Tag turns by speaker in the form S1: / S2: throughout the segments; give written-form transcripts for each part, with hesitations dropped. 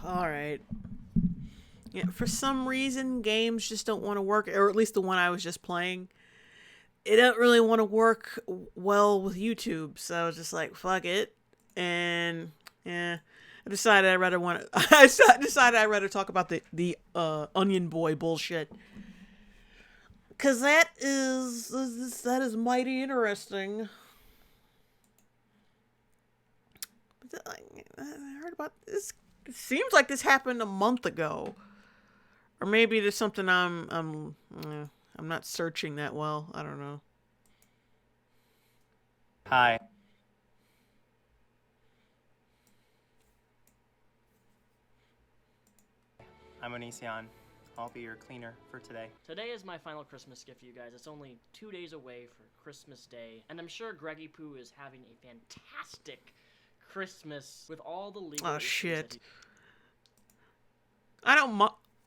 S1: Alright. Yeah, for some reason, games just don't want to work, or at least the one I was just playing. It don't really want to work well with YouTube, so I was just like, fuck it. And, yeah. I decided I'd rather want to. I decided I'd rather talk about the Onion Boy bullshit. Cause that is mighty interesting. I heard about this. It seems like this happened a month ago, or maybe there's something I'm not searching that well. I don't know.
S2: Hi, I'm Onision. I'll be your cleaner for today.
S3: Today is my final Christmas gift, you guys. It's only 2 days away for Christmas Day, and I'm sure Greggy Poo is having a fantastic Christmas with all the legal
S1: Oh
S3: issues
S1: shit.
S3: that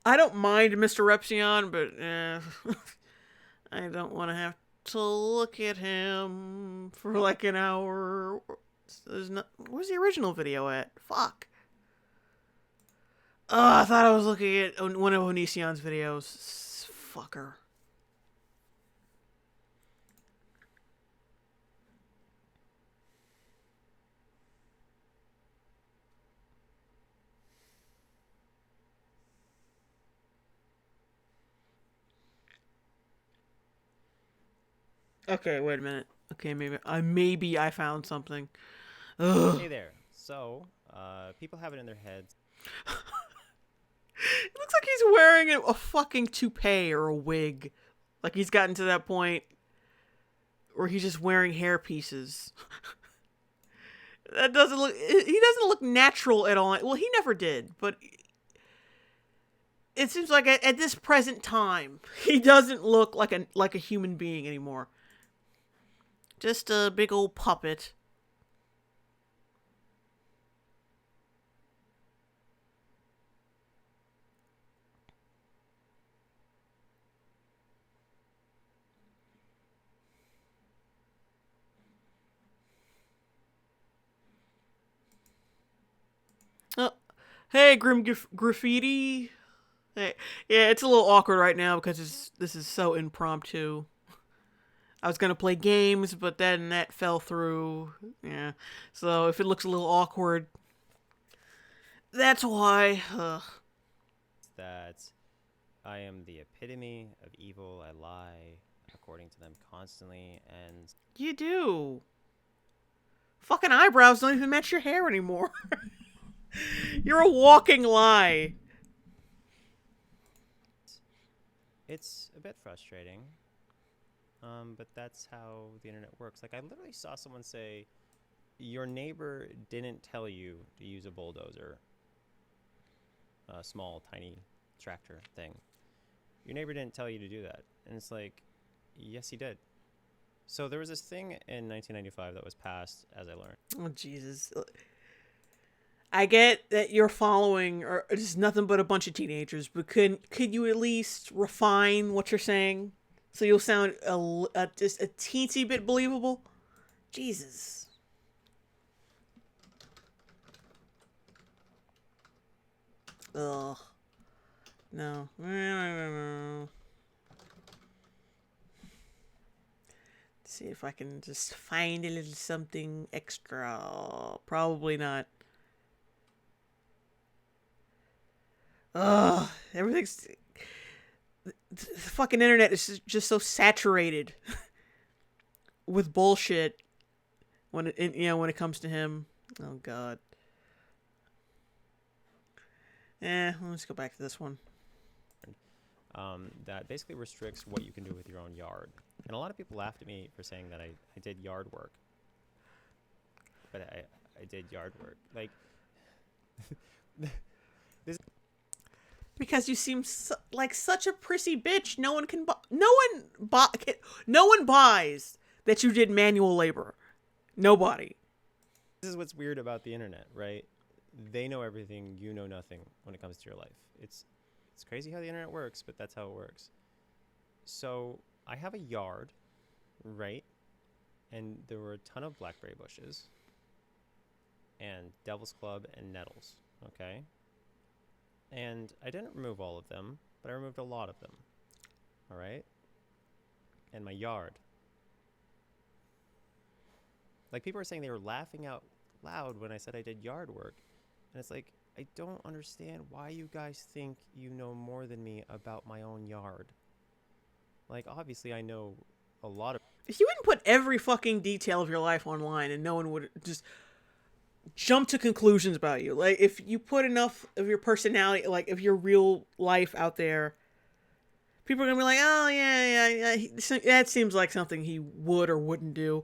S1: I don't mind Mr. Repsion, but I don't want to have to look at him for like an hour. Where's the original video at? Fuck. Oh, I thought I was looking at one of Onision's videos. Fucker. Okay, wait a minute. Okay, maybe I found something. Ugh.
S4: Hey there. So, people have it in their heads.
S1: It looks like he's wearing a fucking toupee or a wig. Like he's gotten to that point where he's just wearing hair pieces. That doesn't look. He doesn't look natural at all. Well, he never did, but it seems like at this present time, he doesn't look like a human being anymore. Just a big old puppet. Oh, hey, Graffiti. Hey, yeah, it's a little awkward right now because this is so impromptu. I was gonna play games, but then that fell through. Yeah, so if it looks a little awkward, that's why.
S4: That I am the epitome of evil. I lie according to them constantly, and
S1: You do. Fucking eyebrows don't even match your hair anymore. You're a walking lie.
S4: it's a bit frustrating. But that's how the internet works. Like, I literally saw someone say, your neighbor didn't tell you to use a bulldozer, a small, tiny tractor thing. Your neighbor didn't tell you to do that. And it's like, yes, he did. So there was this thing in 1995 that was passed, as I learned.
S1: Oh Jesus. I get that you're following or just nothing but a bunch of teenagers, but could you at least refine what you're saying so you'll sound just a teensy bit believable? Jesus. Ugh. No. See if I can just find a little something extra. Probably not. Ugh. Everything's. The fucking internet is just so saturated with bullshit when it comes to him. Oh God. Let's go back to this one.
S4: That basically restricts what you can do with your own yard. And a lot of people laughed at me for saying that I did yard work. But I did yard work. Like,
S1: Because you seem like such a prissy bitch. No one buys that you did manual labor. Nobody.
S4: this is what's weird about the internet, right? They know everything, you know nothing when it comes to your life. It's crazy how the internet works, but that's how it works. So I have a yard, right? And there were a ton of blackberry bushes and devil's club and nettles, okay? And I didn't remove all of them, but I removed a lot of them. All right? And my yard. Like, people are saying they were laughing out loud when I said I did yard work. And it's like, I don't understand why you guys think you know more than me about my own yard. Like, obviously I know a lot of...
S1: If you wouldn't put every fucking detail of your life online and no one would just jump to conclusions about you. Like, if you put enough of your personality, like, of your real life out there, people are gonna be like, oh, yeah, that seems like something he would or wouldn't do.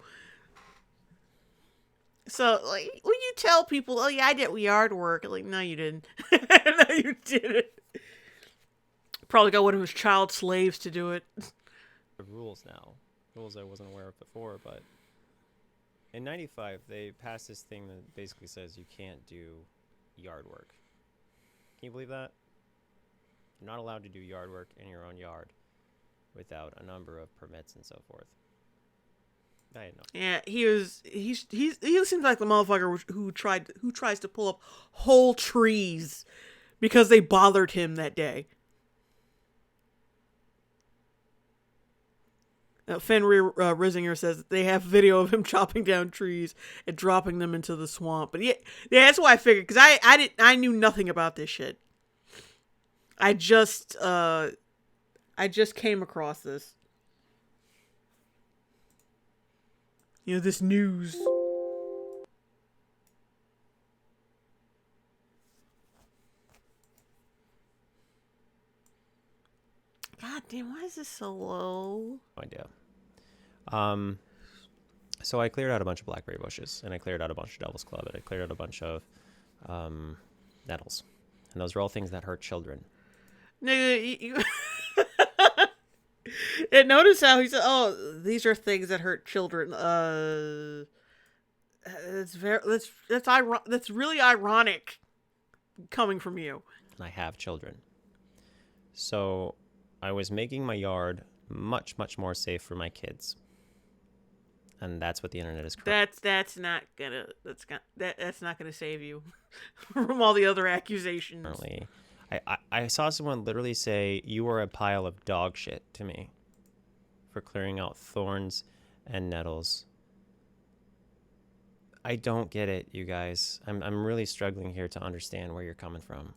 S1: So, like, when you tell people, oh, yeah, I did yard work, like, no, you didn't. No, you didn't. Probably got one of his child slaves to do it.
S4: rules now. Rules I wasn't aware of before, but in 95, they passed this thing that basically says you can't do yard work. Can you believe that? You're not allowed to do yard work in your own yard without a number of permits and so forth. I didn't know.
S1: Yeah, he seems like the motherfucker who tries to pull up whole trees because they bothered him that day. Fenrir Risinger says they have video of him chopping down trees and dropping them into the swamp. But yeah, that's why I figured, because I knew nothing about this shit. I just came across this. You know, this news. God damn, why is this so low?
S4: No idea. So I cleared out a bunch of blackberry bushes, and I cleared out a bunch of devil's club, and I cleared out a bunch of nettles. And those are all things that hurt children.
S1: Nigga, you and notice how he said, "Oh, these are things that hurt children." That's really ironic coming from you.
S4: And I have children. So I was making my yard much, much more safe for my kids. And that's what the internet is correct.
S1: That's not gonna save you from all the other accusations.
S4: Apparently, I saw someone literally say, "You are a pile of dog shit" to me for clearing out thorns and nettles. I don't get it, you guys. I'm really struggling here to understand where you're coming from.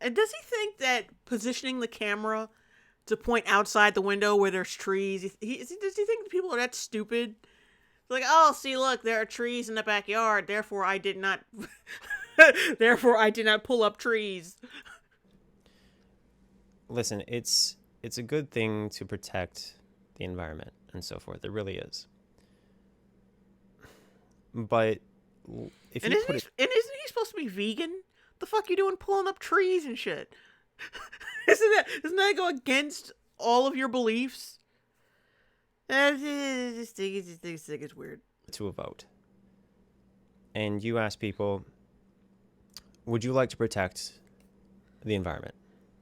S1: And does he think that positioning the camera to point outside the window where there's trees, does he think people are that stupid? Like, oh, see, look, there are trees in the backyard. Therefore, I did not. Therefore, I did not pull up trees.
S4: Listen, it's a good thing to protect the environment and so forth. It really is. But if you put it,
S1: isn't he supposed to be vegan? The fuck you doing pulling up trees and shit? Doesn't that go against all of your beliefs? I just think it's weird.
S4: To a vote, and you ask people, would you like to protect the environment?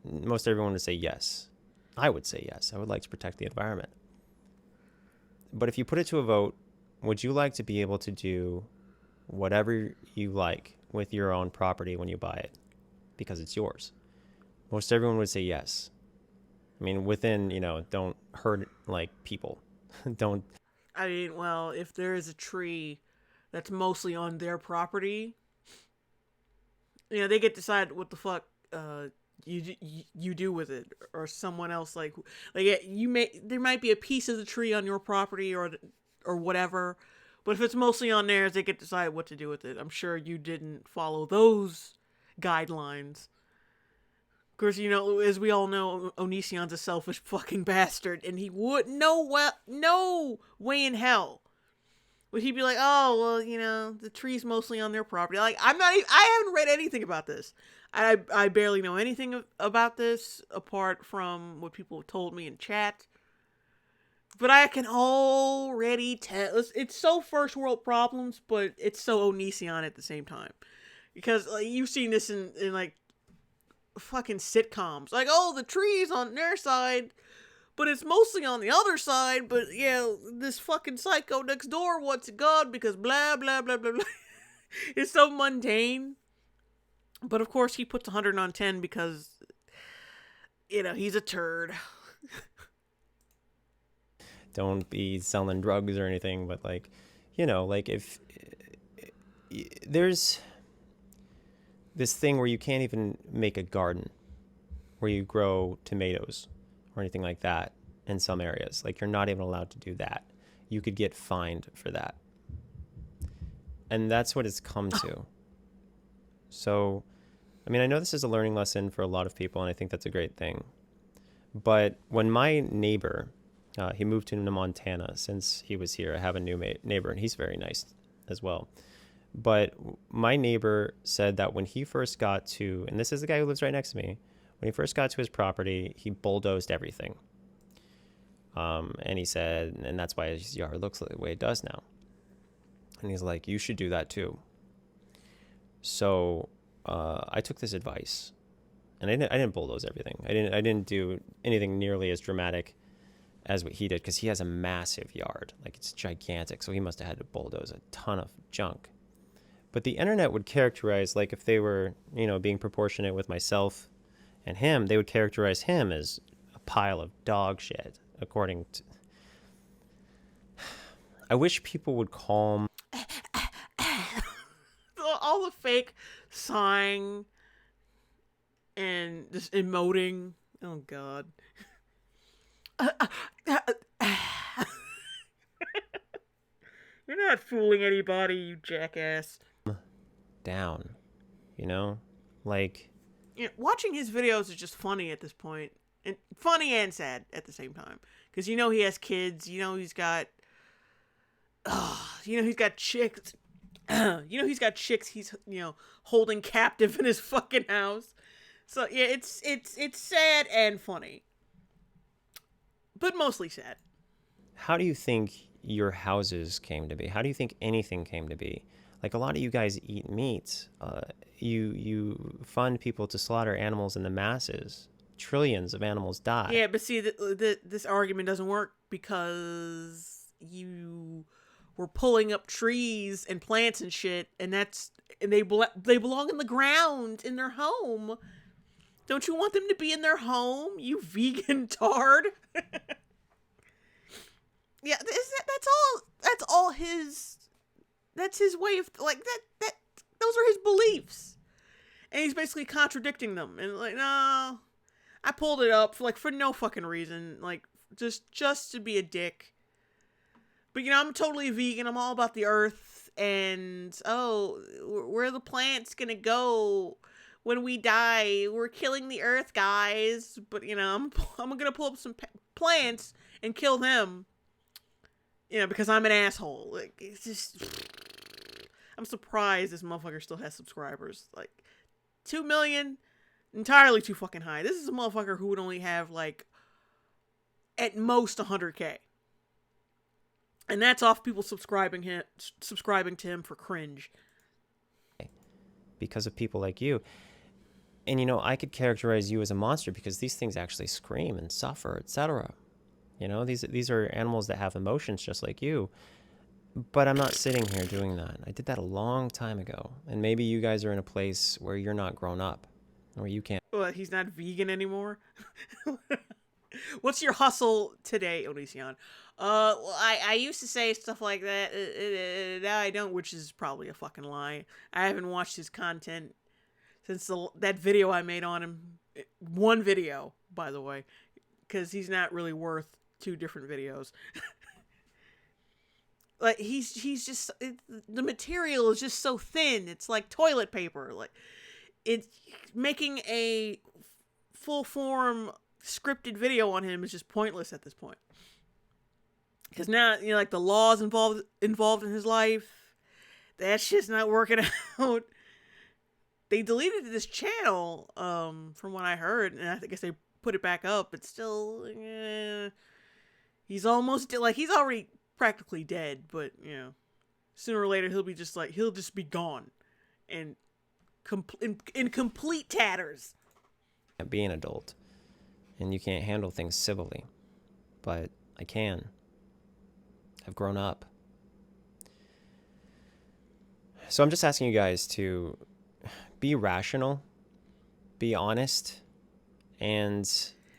S4: Most everyone would say yes. I would say yes. I would like to protect the environment. But if you put it to a vote, would you like to be able to do whatever you like with your own property when you buy it because it's yours? Most everyone would say yes. I mean, within, don't hurt like people. Don't.
S1: I mean, well, if there is a tree that's mostly on their property, they get to decide what the fuck you do with it, or someone else there might be a piece of the tree on your property or whatever, but if it's mostly on theirs, they get to decide what to do with it. I'm sure you didn't follow those guidelines. Of course, as we all know, Onision's a selfish fucking bastard, and he would no way in hell would he be like, oh, well, the tree's mostly on their property. Like, I haven't read anything about this. I barely know anything about this apart from what people have told me in chat. But I can already tell. It's so first world problems, but it's so Onision at the same time. Because you've seen this in like fucking sitcoms. Like, oh, the tree's on their side, but it's mostly on the other side. But yeah, this fucking psycho next door wants it gone because blah, blah, blah, blah, blah. It's so mundane. But of course, he puts 100 on 10 because, he's a turd.
S4: Don't be selling drugs or anything, but like, like if there's this thing where you can't even make a garden where you grow tomatoes or anything like that in some areas. Like, you're not even allowed to do that. You could get fined for that. And that's what it's come to. So, I mean, I know this is a learning lesson for a lot of people, and I think that's a great thing. But when my neighbor, he moved to Montana since he was here. I have a new neighbor, and he's very nice as well. But my neighbor said that when he first got to, and this is the guy who lives right next to me, when he first got to his property, he bulldozed everything. And he said, and that's why his yard looks the way it does now. And he's like, you should do that too. So I took this advice, and I didn't bulldoze everything. I didn't do anything nearly as dramatic as what he did, because he has a massive yard. Like, it's gigantic. So he must have had to bulldoze a ton of junk. But the internet would characterize, like, if they were, being proportionate with myself and him, they would characterize him as a pile of dog shit, according to... I wish people would calm...
S1: All the fake sighing and just emoting. Oh, God. You're not fooling anybody, you jackass.
S4: down, like...
S1: watching his videos is just funny at this point. And funny and sad at the same time. Because he has kids. He's got... he's got chicks. He's got chicks he's, holding captive in his fucking house. So, yeah, it's sad and funny. But mostly sad.
S4: How do you think your houses came to be? How do you think anything came to be? Like, a lot of you guys eat meat. You fund people to slaughter animals in the masses. Trillions of animals die.
S1: Yeah, but see, this argument doesn't work because you were pulling up trees and plants and shit, and they belong in the ground in their home. Don't you want them to be in their home, you vegan tard? Yeah, that's all his. That's his way of, like, that. Those are his beliefs, and he's basically contradicting them. And like, no, I pulled it up for no fucking reason, like just to be a dick. But I'm totally vegan. I'm all about the earth, and where are the plants gonna go when we die? We're killing the earth, guys. But I'm gonna pull up some plants and kill them. Because I'm an asshole. Like, it's just... I'm surprised this motherfucker still has subscribers. Like, 2 million? Entirely too fucking high. This is a motherfucker who would only have, like, at most 100K. And that's off people subscribing to him for cringe.
S4: Because of people like you. And, I could characterize you as a monster because these things actually scream and suffer, etc. These are animals that have emotions just like you. But I'm not sitting here doing that. I did that a long time ago. And maybe you guys are in a place where you're not grown up. Where you can't...
S1: Well, he's not vegan anymore? What's your hustle today, Onision? Well, I used to say stuff like that. Now I don't, which is probably a fucking lie. I haven't watched his content since that video I made on him. One video, by the way. Because he's not really worth 2 different videos. Like, he's just... the material is just so thin. It's like toilet paper. Like, it's... making a full-form scripted video on him is just pointless at this point. Because now, like, the laws involved in his life, that shit's not working out. They deleted this channel, from what I heard, and I guess they put it back up, but still, he's almost, like, he's already practically dead, but, sooner or later he'll just be gone, and in complete tatters.
S4: be an adult, and you can't handle things civilly, but I can. I've grown up. So I'm just asking you guys to be rational, be honest, and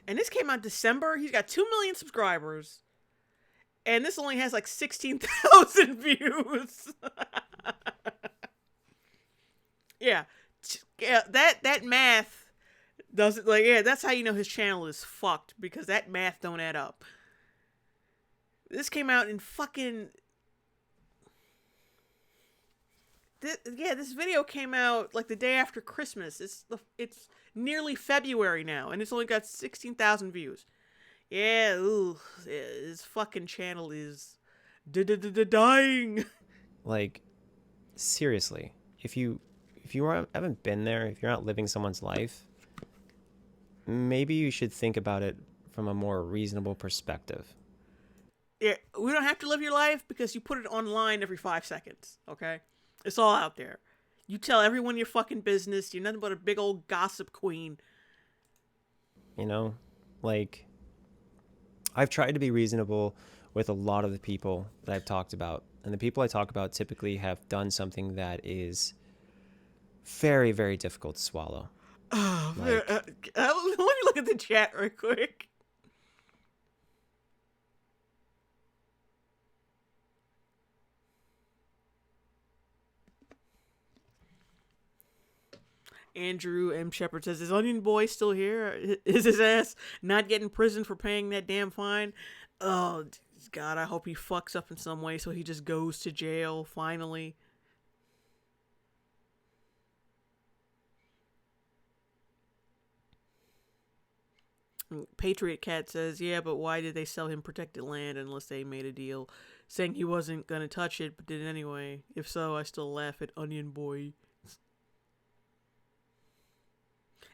S1: this came out December. He's got 2 million subscribers. And this only has like 16,000 views. Yeah. Yeah, that math doesn't, like, yeah, that's how you know his channel is fucked, because that math don't add up. This came out in fucking... This video came out like the day after Christmas. It's nearly February now, and it's only got 16,000 views. Yeah, his fucking channel is dying.
S4: like, seriously, if you haven't been there, if you're not living someone's life, maybe you should think about it from a more reasonable perspective.
S1: Yeah, we don't have to live your life because you put it online every 5 seconds, okay? It's all out there. You tell everyone your fucking business. You're nothing but a big old gossip queen.
S4: You know, like, I've tried to be reasonable with a lot of the people that I've talked about. And the people I talk about typically have done something that is very, very difficult to swallow.
S1: Let me look at the chat right quick. Andrew M. Shepard says, is Onion Boy still here? Is his ass not getting prison for paying that damn fine? Oh, God, I hope he fucks up in some way so he just goes to jail, finally. Patriot Cat says, yeah, but why did they sell him protected land unless they made a deal saying he wasn't going to touch it, but did anyway? If so, I still laugh at Onion Boy.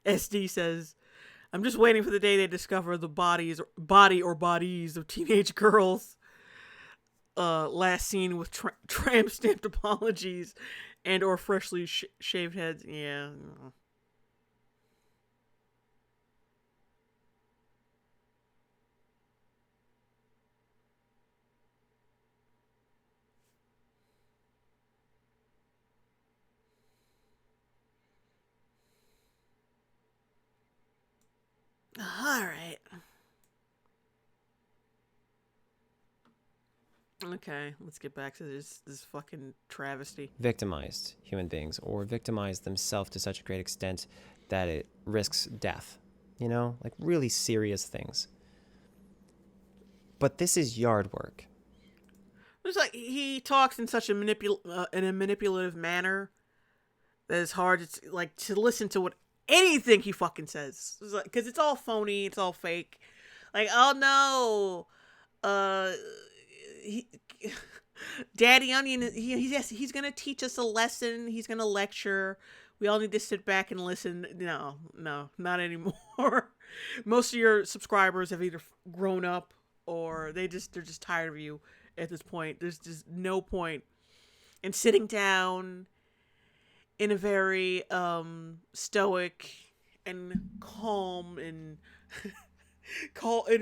S1: SD says, I'm just waiting for the day they discover the body or bodies of teenage girls. Last seen with tramp stamped apologies and or freshly shaved heads. Yeah. All right. Okay, let's get back to this fucking travesty.
S4: Victimized human beings, or victimized themselves to such a great extent that it risks death. You know, like really serious things. But this is yard work.
S1: It's like he talks in such a manipulative manner that it's hard to listen to what anything he fucking says. It's like, because it's all phony, it's all fake. Like, oh no, Daddy Onion, he's gonna teach us a lesson. He's gonna lecture. We all need to sit back and listen. No, not anymore. Most of your subscribers have either grown up or they're just tired of you at this point. There's just no point in sitting down in a very stoic and calm and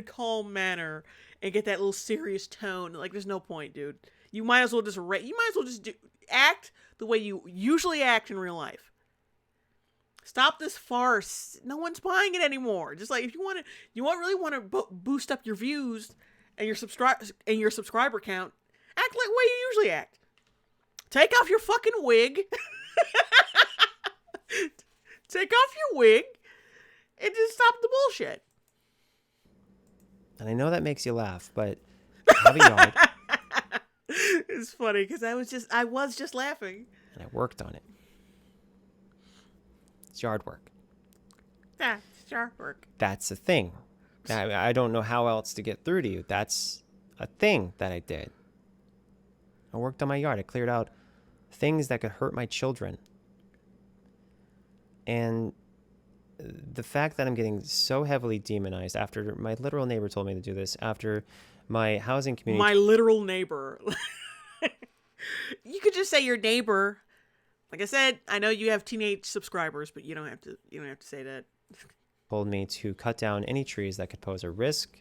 S1: calm manner and get that little serious tone. Like, there's no point, dude. You might as well just act the way you usually act in real life. Stop this farce. No one's buying it anymore. Just like, if you really want to boost up your views and your subscriber count, act like the way you usually act. Take off your fucking wig. Take off your wig and just stop the bullshit.
S4: And I know that makes you laugh, but have a yard.
S1: It's funny because I was just laughing.
S4: And I worked on it. It's yard work.
S1: Yeah, it's yard work.
S4: That's a thing. I don't know how else to get through to you. That's a thing that I did. I worked on my yard. I cleared out things that could hurt my children. And the fact that I'm getting so heavily demonized after my literal neighbor told me to do this, after my housing community...
S1: My literal neighbor. You could just say your neighbor. Like I said, I know you have teenage subscribers, but you don't have to say that.
S4: Told me to cut down any trees that could pose a risk.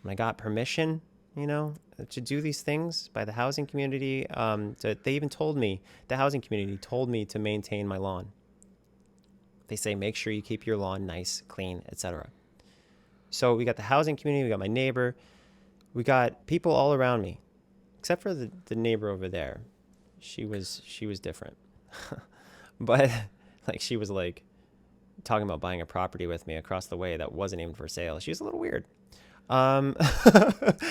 S4: And I got permission, to do these things by the housing community. They even told me, the housing community told me to maintain my lawn. They say make sure you keep your lawn nice, clean, etc. So we got the housing community, we got my neighbor, we got people all around me, except for the neighbor over there. She was different. But like she was like talking about buying a property with me across the way that wasn't even for sale. She was a little weird.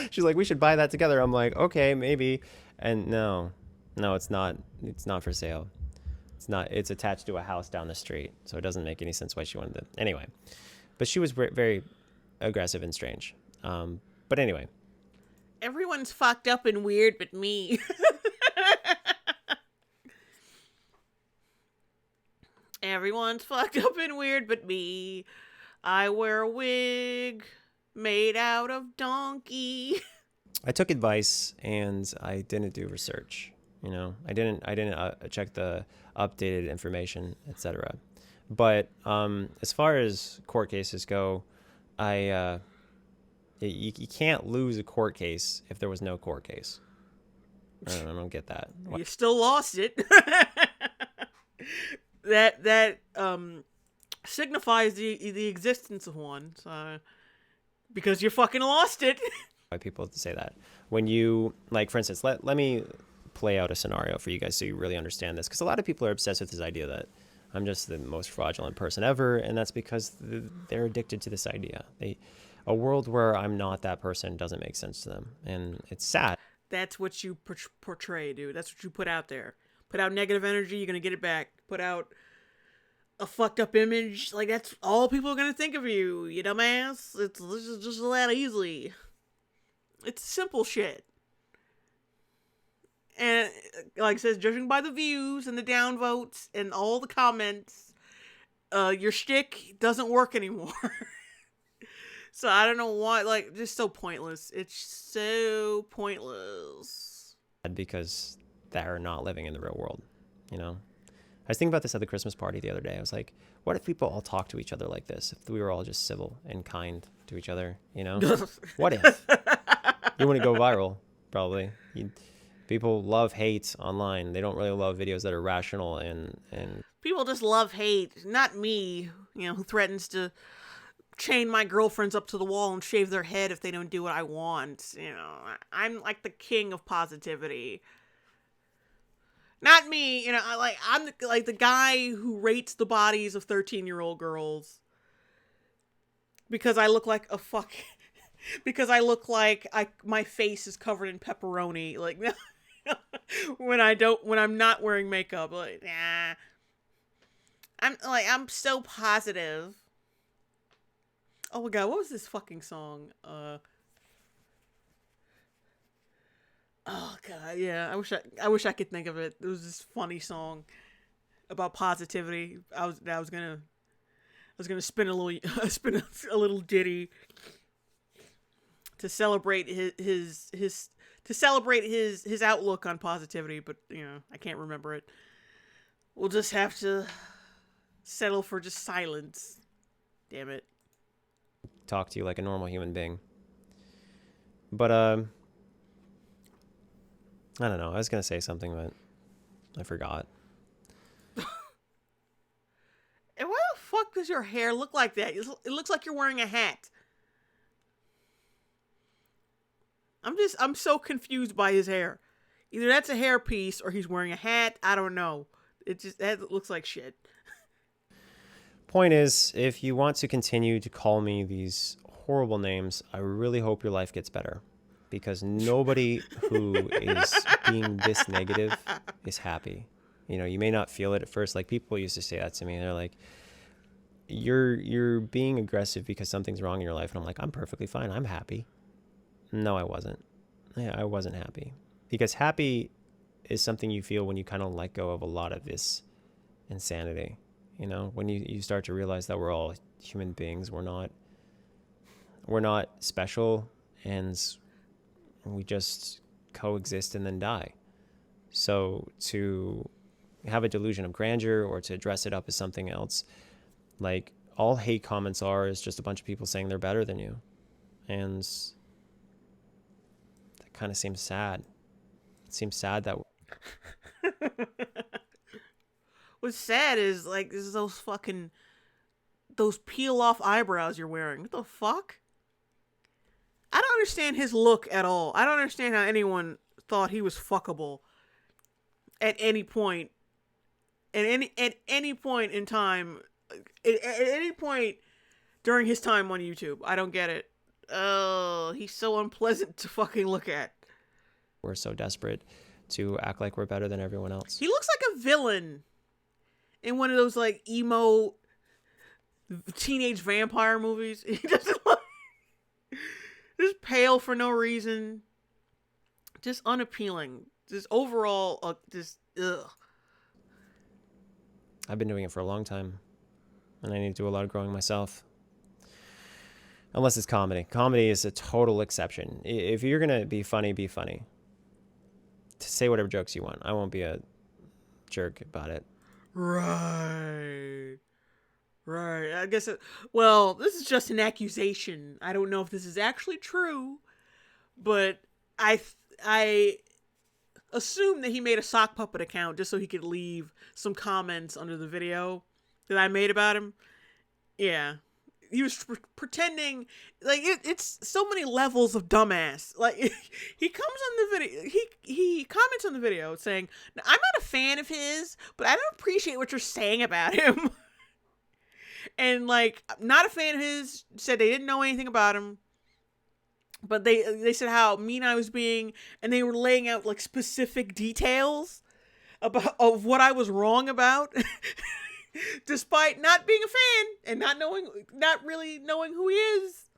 S4: She's like, we should buy that together. I'm like, okay, maybe. And no, it's not for sale. It's attached to a house down the street. So it doesn't make any sense why she wanted to. Anyway, but she was very aggressive and strange. But anyway.
S1: Everyone's fucked up and weird but me. Everyone's fucked up and weird but me. I wear a wig made out of donkey.
S4: I took advice and I didn't do research. I didn't check the updated information, etc. But as far as court cases go, you can't lose a court case if there was no court case. I don't get that.
S1: You still lost it. that signifies the existence of one. So because you fucking lost it.
S4: Why people say that? When you, like, for instance, let me play out a scenario for you guys so you really understand this, because a lot of people are obsessed with this idea that I'm just the most fraudulent person ever, and that's because they're addicted to this idea. A world where I'm not that person doesn't make sense to them, and it's sad.
S1: That's what you portray, dude. That's what you put out there. Put out negative energy, you're gonna get it back. Put out a fucked up image, like that's all people are gonna think of you, you dumbass. It's just that easily. It's simple shit. And like I says, judging by the views and the downvotes and all the comments, your shtick doesn't work anymore. So I don't know why, like, just so pointless. It's so pointless.
S4: Because they're not living in the real world, I was thinking about this at the Christmas party the other day. I was like, what if people all talk to each other like this? If we were all just civil and kind to each other, What if? You wouldn't go viral, probably. People love hate online. They don't really love videos that are rational and...
S1: People just love hate. Not me, who threatens to chain my girlfriends up to the wall and shave their head if they don't do what I want. I'm like the king of positivity. Not me, I'm like the guy who rates the bodies of 13-year-old girls because I look like a fuck. Because I look like my face is covered in pepperoni, like when I'm not wearing makeup, like nah. I'm so positive. Oh my god, what was this fucking song? Oh god, yeah. I wish I could think of it. It was this funny song about positivity. I was gonna spin a little ditty to celebrate his outlook on positivity, but I can't remember it. We'll just have to settle for just silence. Damn it.
S4: Talk to you like a normal human being. But I don't know. I was gonna say something, but I forgot.
S1: And why the fuck does your hair look like that? It looks like you're wearing a hat. I'm so confused by his hair. Either that's a hairpiece or he's wearing a hat. I don't know. That looks like shit.
S4: Point is, if you want to continue to call me these horrible names, I really hope your life gets better. Because nobody who is being this negative is happy. You may not feel it at first. Like, people used to say that to me. They're like, you're being aggressive because something's wrong in your life. And I'm like, I'm perfectly fine. I'm happy. No, I wasn't. Yeah, I wasn't happy. Because happy is something you feel when you kind of let go of a lot of this insanity. When you start to realize that we're all human beings. We're not special, and we just coexist and then die. So to have a delusion of grandeur or to dress it up as something else, like all hate comments is just a bunch of people saying they're better than you. And that kind of seems sad. It seems sad that...
S1: what's sad is like this is those peel off eyebrows you're wearing. What the fuck? I don't understand his look at all. I don't understand how anyone thought he was fuckable at any point. At any point in time, at any point during his time on YouTube. I don't get it. Oh, he's so unpleasant to fucking look at.
S4: We're so desperate to act like we're better than everyone else.
S1: He looks like a villain in one of those like emo teenage vampire movies. He doesn't look just pale for no reason, just unappealing, just overall, just ugh.
S4: I've been doing it for a long time, and I need to do a lot of growing myself. Unless it's comedy. Comedy is a total exception. If you're gonna be funny, be funny. Say whatever jokes you want. I won't be a jerk about it.
S1: Right. I guess. Well, this is just an accusation. I don't know if this is actually true, but I assume that he made a sock puppet account just so he could leave some comments under the video that I made about him. Yeah. He was pretending like it's so many levels of dumbass. Like he comes on the video, he comments on the video saying, "I'm not a fan of his, but I don't appreciate what you're saying about him." And like, not a fan of his, said they didn't know anything about him, but they said how mean I was being, and they were laying out like specific details of what I was wrong about. Despite not being a fan and not really knowing who he is.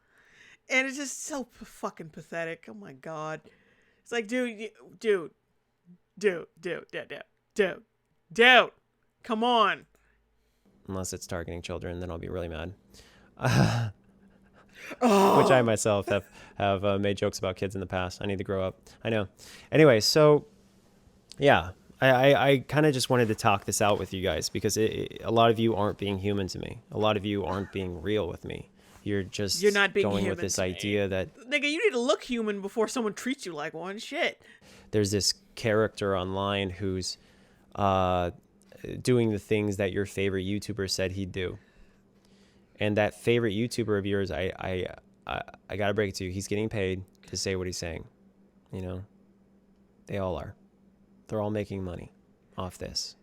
S1: And it's just so fucking pathetic. Oh my God. It's like, dude, come on.
S4: Unless it's targeting children, then I'll be really mad.
S1: Oh.
S4: Which I myself have made jokes about kids in the past. I need to grow up. I know. Anyway, so yeah. I kind of just wanted to talk this out with you guys because a lot of you aren't being human to me. A lot of you aren't being real with me. You're not being going with this idea that...
S1: Nigga, you need to look human before someone treats you like one. Shit.
S4: There's this character online who's doing the things that your favorite YouTuber said he'd do. And that favorite YouTuber of yours, I got to break it to you. He's getting paid to say what he's saying. You know? They all are. They're all making money off this.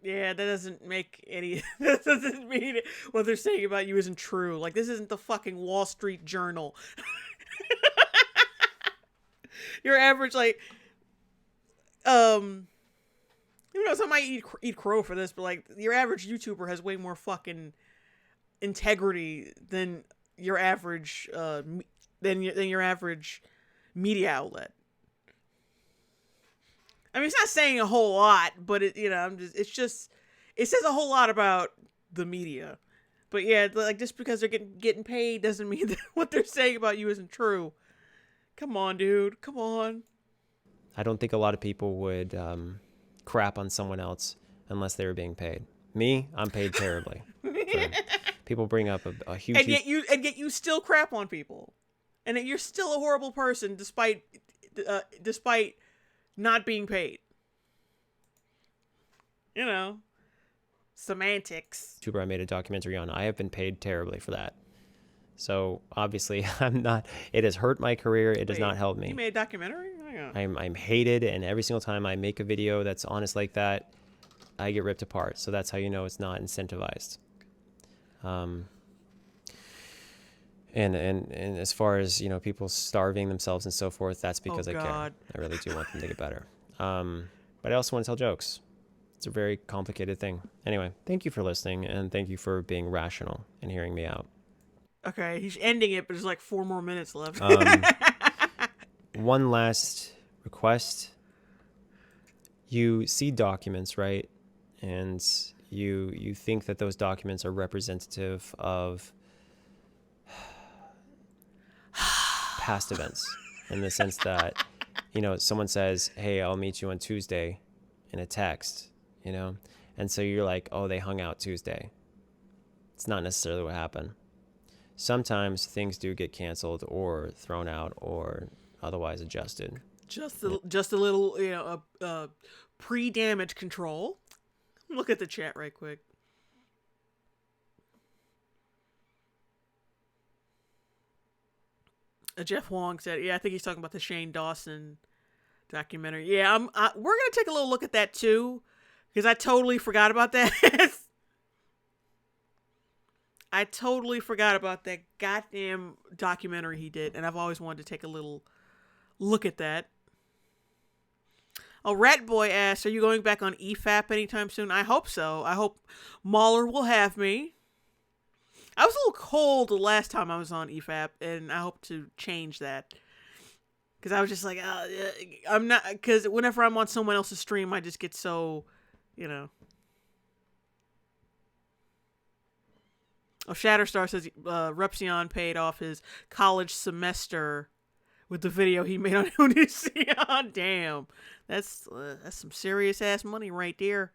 S1: Yeah, that doesn't make any... That doesn't mean what they're saying about you isn't true. Like, this isn't the fucking Wall Street Journal. Your average, like... You know, some might eat crow for this, but, like, your average YouTuber has way more fucking integrity than your average... than your average media outlet. I mean, it's not saying a whole lot, but it says a whole lot about the media. But yeah, like just because they're getting paid doesn't mean that what they're saying about you isn't true. Come on, dude. Come on.
S4: I don't think a lot of people would crap on someone else unless they were being paid. Me, I'm paid terribly. People bring up a huge...
S1: And yet you still crap on people. And that you're still a horrible person despite not being paid. You know, semantics.
S4: YouTuber I made a documentary on. I have been paid terribly for that. So obviously I'm not, it has hurt my career. It does not help me.
S1: You made a documentary?
S4: I'm hated, and every single time I make a video that's honest like that, I get ripped apart. So that's how you know it's not incentivized. And as far as, you know, people starving themselves and so forth, that's because I care. I really do want them to get better. But I also want to tell jokes. It's a very complicated thing. Anyway, thank you for listening, and thank you for being rational and hearing me out.
S1: Okay, he's ending it, but there's like 4 more minutes left.
S4: One last request. You see documents, right? And you think that those documents are representative of past events, in the sense that, you know, someone says, "Hey, I'll meet you on Tuesday," in a text, you know, and so you're like, "Oh, they hung out Tuesday." It's not necessarily what happened. Sometimes things do get canceled or thrown out or otherwise adjusted.
S1: Just a little, you know, pre-damage control. Look at the chat right quick. Jeff Wong said, yeah, I think he's talking about the Shane Dawson documentary. Yeah, we're going to take a little look at that too, because I totally forgot about that. I totally forgot about that goddamn documentary he did, and I've always wanted to take a little look at that. Oh, Rat Boy asks, are you going back on EFAP anytime soon? I hope so. I hope Mahler will have me. I was a little cold the last time I was on EFAP, and I hope to change that. Because I was just like, I'm not, because whenever I'm on someone else's stream, I just get so, you know. Oh, Shatterstar says Repsion paid off his college semester with the video he made on Onision. Damn. That's some serious ass money right there.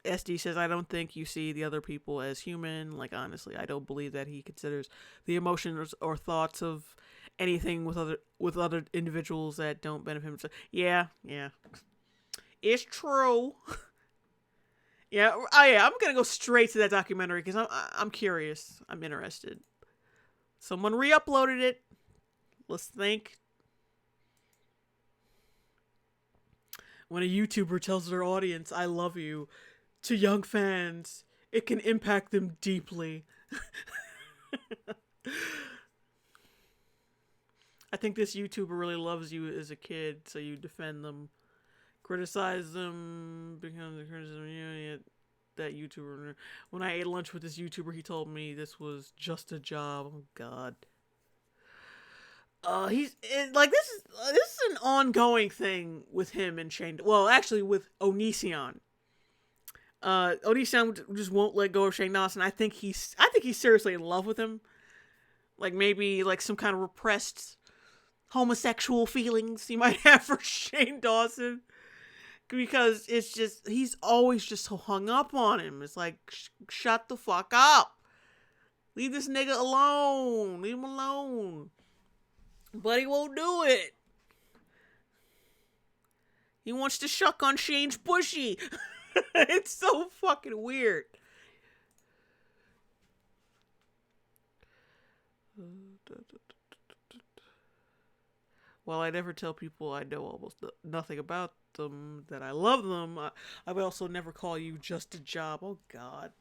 S1: SD says, I don't think you see the other people as human. Like, honestly, I don't believe that he considers the emotions or thoughts of anything with other individuals that don't benefit him. So, yeah. It's true. Yeah. Oh, yeah. I'm going to go straight to that documentary because I'm curious. I'm interested. Someone re-uploaded it. Let's think. When a YouTuber tells their audience, I love you, to young fans, it can impact them deeply. I think this YouTuber really loves you as a kid, so you defend them. Criticize them becomes a criticism. Yeah, that YouTuber. When I ate lunch with this YouTuber, he told me this was just a job. Oh God. This is an ongoing thing with him and Shane. Well, actually, with Onision. Onision just won't let go of Shane Dawson. I think he's seriously in love with him. Like maybe like some kind of repressed homosexual feelings he might have for Shane Dawson. Because it's just, he's always just so hung up on him. It's like, shut the fuck up. Leave this nigga alone. Leave him alone. But he won't do it. He wants to shuck on Shane's bushy. It's so fucking weird. While I never tell people I know almost nothing about them, that I love them, I would also never call you just a job. Oh, God.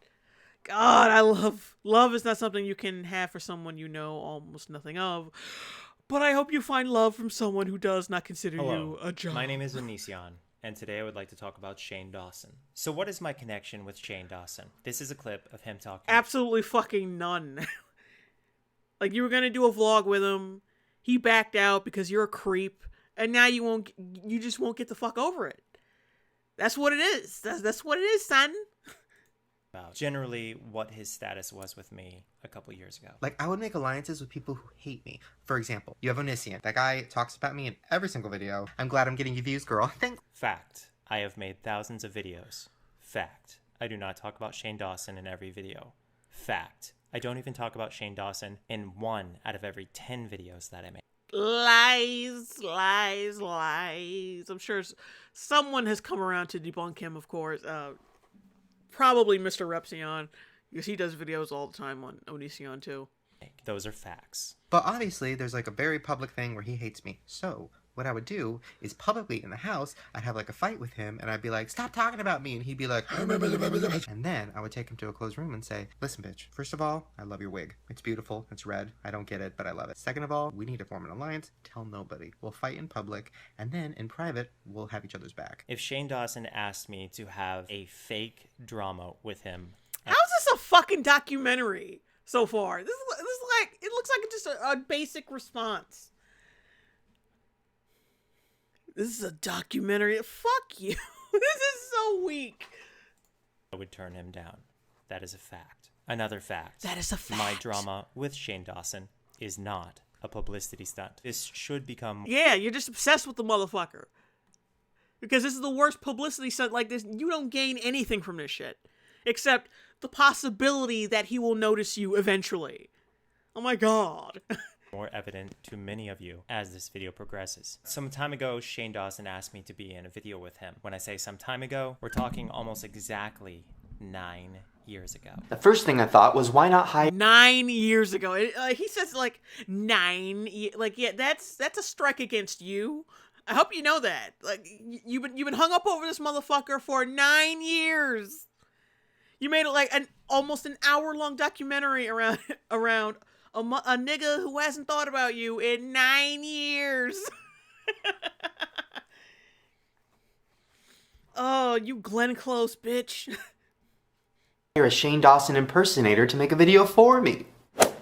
S1: I love is not something you can have for someone you know almost nothing of. But I hope you find love from someone who does not consider you a job.
S4: My name is Onision, and today I would like to talk about Shane Dawson. So what is my connection with Shane Dawson? This is a clip of him talking.
S1: Absolutely fucking none. Like, you were going to do a vlog with him. He backed out because you're a creep. And now you just won't get the fuck over it. That's what it is. That's what it is, son.
S4: About generally what his status was with me a couple years ago.
S5: Like, I would make alliances with people who hate me. For example, you have Onision. That guy talks about me in every single video. I'm glad I'm getting you views, girl. Thanks.
S4: Fact. I have made thousands of videos. Fact. I do not talk about Shane Dawson in every video. Fact. I don't even talk about Shane Dawson in 1 out of every 10 videos that I make.
S1: Lies. I'm sure someone has come around to debunk him, of course. Probably Mr. Repsion, because he does videos all the time on Onision too.
S4: Those are facts.
S5: But obviously, there's like a very public thing where he hates me. So what I would do is publicly in the house, I'd have like a fight with him and I'd be like, stop talking about me. And he'd be like, and then I would take him to a closed room and say, listen, bitch, first of all, I love your wig. It's beautiful. It's red. I don't get it, but I love it. Second of all, we need to form an alliance. Tell nobody. We'll fight in public. And then in private, we'll have each other's back.
S4: If Shane Dawson asked me to have a fake drama with him.
S1: How is this a fucking documentary so far? This is like, it looks like just a basic response. This is a documentary. Fuck you. This is so weak.
S4: I would turn him down. That is a fact. Another fact.
S1: That is a fact.
S4: My drama with Shane Dawson is not a publicity stunt. This should become...
S1: Yeah, you're just obsessed with the motherfucker. Because this is the worst publicity stunt like this. You don't gain anything from this shit. Except the possibility that he will notice you eventually. Oh my God.
S4: more evident to many of you as this video progresses. Some time ago, Shane Dawson asked me to be in a video with him. When I say some time ago, we're talking almost exactly 9 years ago.
S6: The first thing I thought was, why not hire
S1: 9 years ago. He says like like, yeah, that's a strike against you. I hope you know that. Like, you've been hung up over this motherfucker for 9 years. You made it like almost an hour-long documentary around a nigga who hasn't thought about you in 9 years. Oh, you Glenn Close, bitch.
S6: a Shane Dawson impersonator to make a video for me?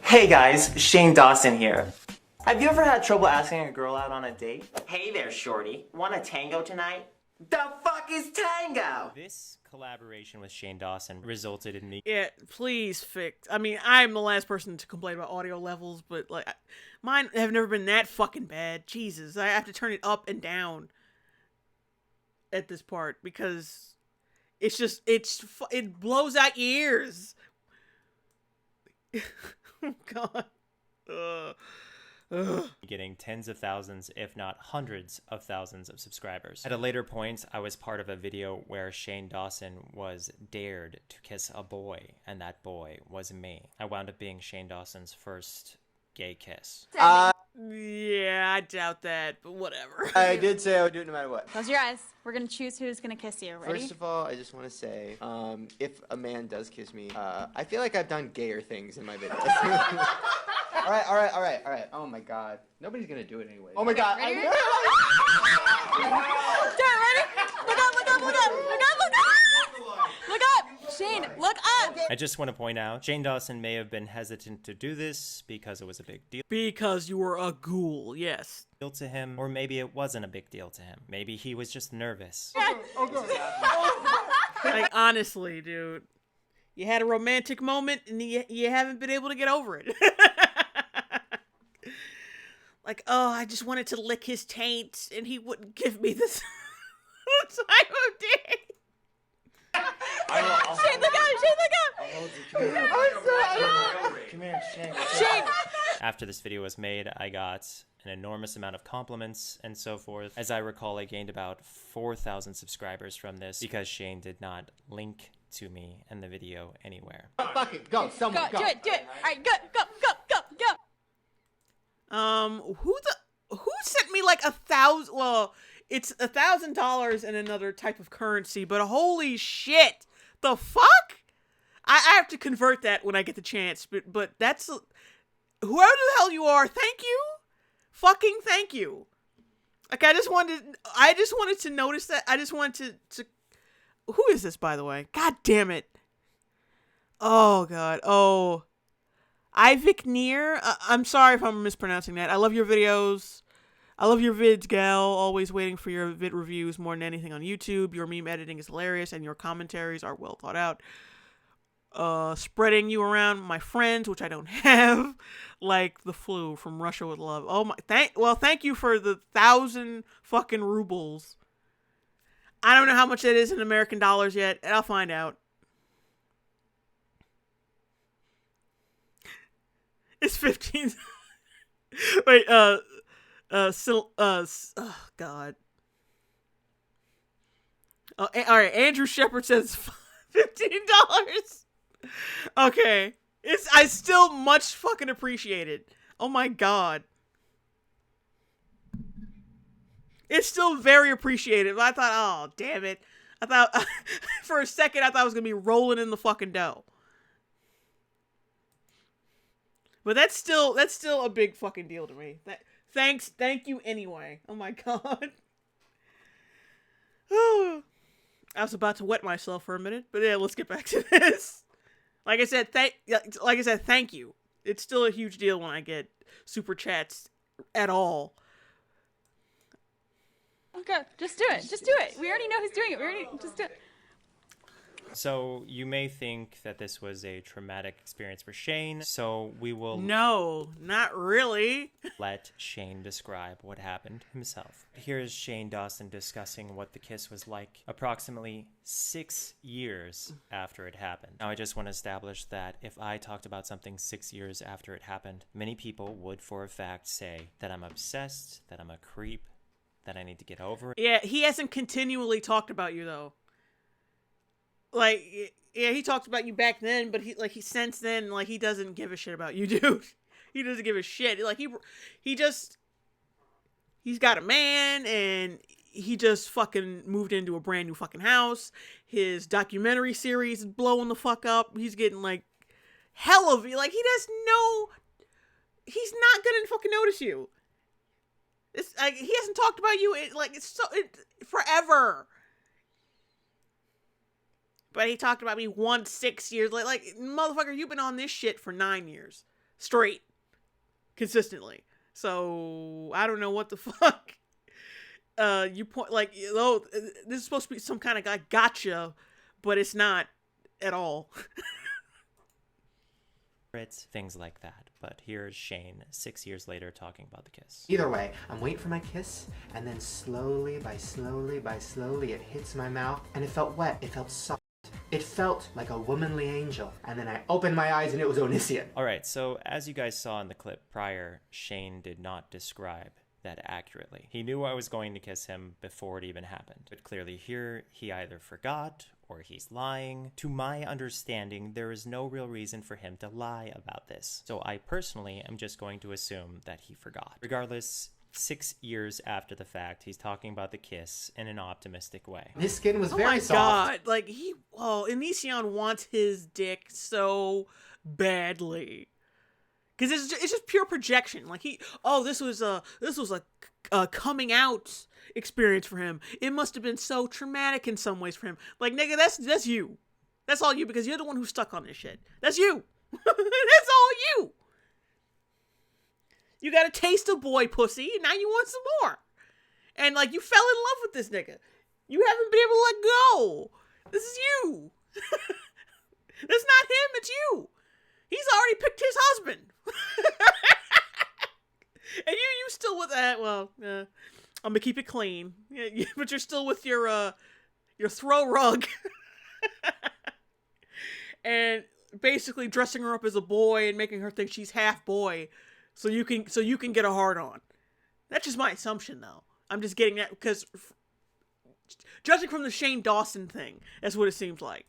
S2: Hey guys, Shane Dawson here. Have you ever had trouble asking a girl out on a date?
S7: Hey there, shorty. Want a tango tonight? The fuck is tango?
S4: This collaboration with Shane Dawson resulted in me
S1: Yeah, please fix. I mean, I'm the last person to complain about audio levels, but like, mine have never been that fucking bad. Jesus, I have to turn it up and down at this part because it's just it blows out your ears. Oh God.
S4: getting tens of thousands, if not hundreds of thousands of subscribers. At a later point, I was part of a video where Shane Dawson was dared to kiss a boy, and that boy was me. I wound up being Shane Dawson's first gay kiss.
S1: Yeah, I doubt that, but whatever.
S8: I did say I would do it no matter what.
S9: Close your eyes. We're gonna choose who's gonna kiss you. Ready?
S8: First of all, I just want to say, if a man does kiss me, I feel like I've done gayer things in my videos. All right. Oh my God, nobody's gonna do it anyway. Oh my God.
S9: Ready? Do it, ready? Look up. Look up. Shane, look up.
S4: I just want to point out, Shane Dawson may have been hesitant to do this because it was a big deal
S1: Because you were a ghoul, yes.
S4: to him, or maybe it wasn't a big deal to him. Maybe he was just nervous.
S1: Like, honestly, dude. You had a romantic moment and you haven't been able to get over it. Like, oh, I just wanted to lick his taint and he wouldn't give me this type of dick.
S9: Shane, look out.
S8: Come here, Shane.
S9: Shane.
S4: After this video was made, I got an enormous amount of compliments and so forth. As I recall, I gained about 4,000 subscribers from this because Shane did not link to me in the video anywhere.
S8: Fuck it, go, someone go.
S9: Do it. All right, go.
S1: Who sent me like 1,000? Well, it's $1,000 in another type of currency, but holy shit, the fuck? I have to convert that when I get the chance, but that's whoever the hell you are. Thank you, fucking thank you. Like I just wanted to notice that. I just wanted to. Who is this, by the way? God damn it. Oh God. Oh. Ivik Near. I'm sorry if I'm mispronouncing that. I love your videos. I love your vids, gal. Always waiting for your vid reviews more than anything on YouTube. Your meme editing is hilarious, and your commentaries are well thought out. Spreading you around my friends, which I don't have, like the flu from Russia with love. Oh my! Thank you for the 1,000 fucking rubles. I don't know how much that is in American dollars yet, and I'll find out. It's 15. Wait, oh God. All right, Andrew Shepard says $15. Okay. I still much fucking appreciate it. Oh my God. It's still very appreciated. But I thought, oh, damn it. I thought, for a second, I thought I was going to be rolling in the fucking dough. But that's still a big fucking deal to me. Thank you anyway. Oh my God. I was about to wet myself for a minute, but yeah, let's get back to this. Like I said, thank you. It's still a huge deal when I get super chats at all.
S9: Okay, just do it. We already know who's doing it. Just do it.
S4: So you may think that this was a traumatic experience for Shane, so we will
S1: No, not really.
S4: let Shane describe what happened himself. Here's Shane Dawson discussing what the kiss was like approximately 6 years after it happened. Now, I just want to establish that if I talked about something 6 years after it happened, many people would for a fact say that I'm obsessed, that I'm a creep, that I need to get over it.
S1: Yeah, he hasn't continually talked about you though. Like, yeah, he talked about you back then, but he since then, like, he doesn't give a shit about you, dude. He doesn't give a shit. Like, he's got a man, and he just fucking moved into a brand new fucking house. His documentary series is blowing the fuck up. He's getting, like, hell of it. Like, he's not gonna fucking notice you. It's like, he hasn't talked about you forever. But he talked about me once 6 years later. Like, motherfucker, you've been on this shit for 9 years. Straight. Consistently. So, I don't know what the fuck. You point, like, this is supposed to be some kind of like gotcha, but it's not at all.
S4: Things like that. But here's Shane 6 years later talking about the kiss.
S6: Either way, I'm waiting for my kiss, and then slowly by slowly, it hits my mouth, and it felt wet, it felt soft. It felt like a womanly angel, and then I opened my eyes and it was Onision.
S4: Alright, so as you guys saw in the clip prior, Shane did not describe that accurately. He knew I was going to kiss him before it even happened. But clearly here, he either forgot or he's lying. To my understanding, there is no real reason for him to lie about this. So I personally am just going to assume that he forgot. Regardless, 6 years after the fact, he's talking about the kiss in an optimistic way.
S6: His skin was
S1: Oh
S6: very
S1: my
S6: soft.
S1: god, like, Onision wants his dick so badly. Because it's just pure projection. Like, this was a coming out experience for him. It must have been so traumatic in some ways for him. Like, nigga, that's you. That's all you, because you're the one who's stuck on this shit. That's you. That's all you. You got a taste of boy pussy, and now you want some more. And, like, you fell in love with this nigga. You haven't been able to let go. This is you. That's not him, it's you. He's already picked his husband. And you still with that, well, I'm gonna keep it clean. Yeah, but you're still with your throw rug. And basically dressing her up as a boy and making her think she's half boy. So you can get a hard on. That's just my assumption, though. I'm just getting that because, judging from the Shane Dawson thing, that's what it seems like.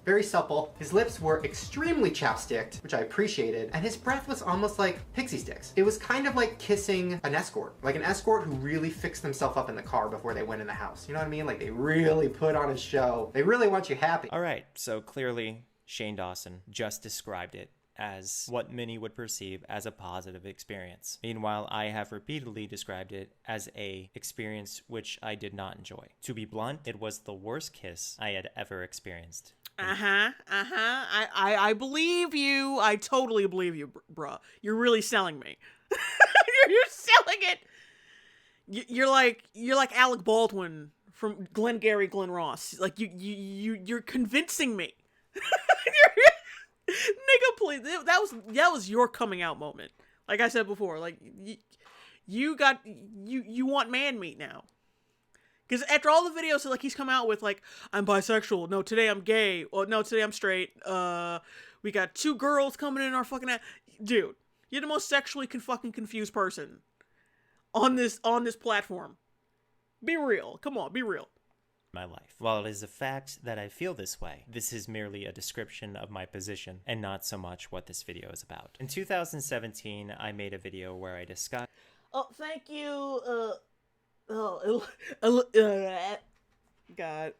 S6: Very supple. His lips were extremely chapsticked, which I appreciated, and his breath was almost like pixie sticks. It was kind of like kissing an escort. Like an escort who really fixed themselves up in the car before they went in the house. You know what I mean? Like, they really put on a show. They really want you happy.
S4: Alright, so clearly Shane Dawson just described it as what many would perceive as a positive experience. Meanwhile, I have repeatedly described it as a experience which I did not enjoy. To be blunt, it was the worst kiss I had ever experienced.
S1: I believe you. I totally believe you, bruh. You're really selling me. You're selling it. You're like Alec Baldwin from Glengarry Glen Ross. Like, you're convincing me. Nigga, please. That was your coming out moment. Like I said before, like, you want man meat now. Because after all the videos that, like, he's come out with, like, I'm bisexual, no, today I'm gay, or no, today I'm straight, we got 2 girls coming in our fucking ass. Dude, you're the most sexually fucking confused person on this platform. Be real. Come on, be real.
S4: My life. While it is a fact that I feel this way, this is merely a description of my position and not so much what this video is about. In 2017, I made a video where I discussed...
S1: Oh, thank you, God.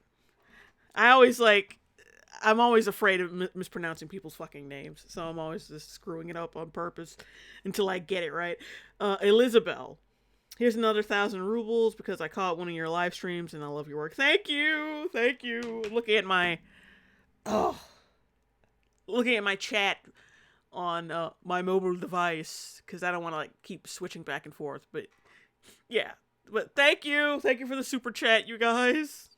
S1: I'm always afraid of mispronouncing people's fucking names, so I'm always just screwing it up on purpose until I get it right. Elizabeth. Here's another 1,000 rubles because I caught one of your live streams and I love your work. Thank you. Thank you. Looking at my chat on my mobile device because I don't want to, like, keep switching back and forth. But yeah, but thank you. Thank you for the super chat, you guys.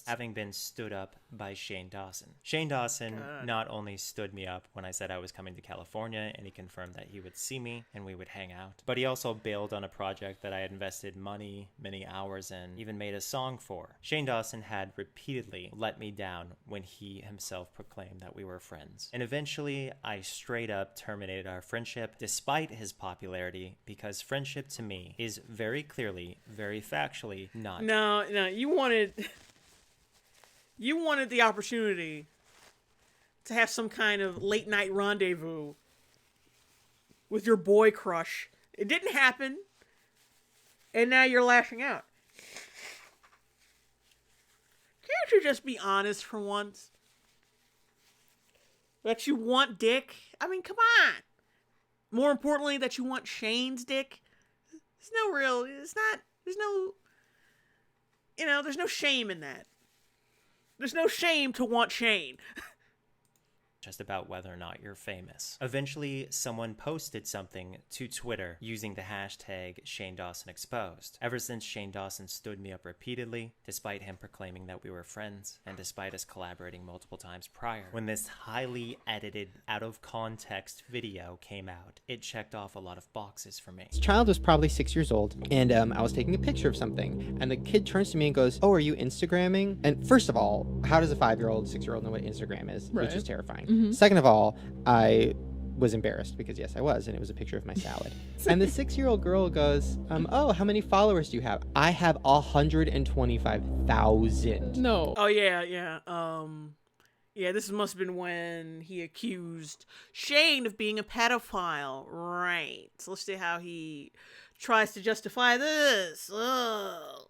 S4: having been stood up by Shane Dawson. Shane Dawson not only stood me up when I said I was coming to California, and he confirmed that he would see me and we would hang out, but he also bailed on a project that I had invested money, many hours in, even made a song for. Shane Dawson had repeatedly let me down when he himself proclaimed that we were friends. And eventually, I straight up terminated our friendship despite his popularity, because friendship to me is very clearly, very factually not.
S1: No, you wanted the opportunity to have some kind of late night rendezvous with your boy crush. It didn't happen. And now you're lashing out. Can't you just be honest for once? That you want dick? I mean, come on. More importantly, that you want Shane's dick? There's no shame in that. There's no shame to want Shane.
S4: Just about whether or not you're famous. Eventually, someone posted something to Twitter using the hashtag Shane Dawson Exposed. Ever since, Shane Dawson stood me up repeatedly, despite him proclaiming that we were friends, and despite us collaborating multiple times prior. When this highly edited, out of context video came out, it checked off a lot of boxes for me.
S6: This child was probably 6 years old, and I was taking a picture of something, and the kid turns to me and goes, "Oh, are you Instagramming?" And first of all, how does a 5-year-old, 6-year-old know what Instagram is? Which is terrifying. Second of all, I was embarrassed because yes, I was, and it was a picture of my salad. And the 6-year-old girl goes, "Oh, how many followers do you have?" "I have 125,000.
S10: No.
S1: Oh yeah. Yeah, this must have been when he accused Shane of being a pedophile. Right. So let's see how he tries to justify this. Ugh.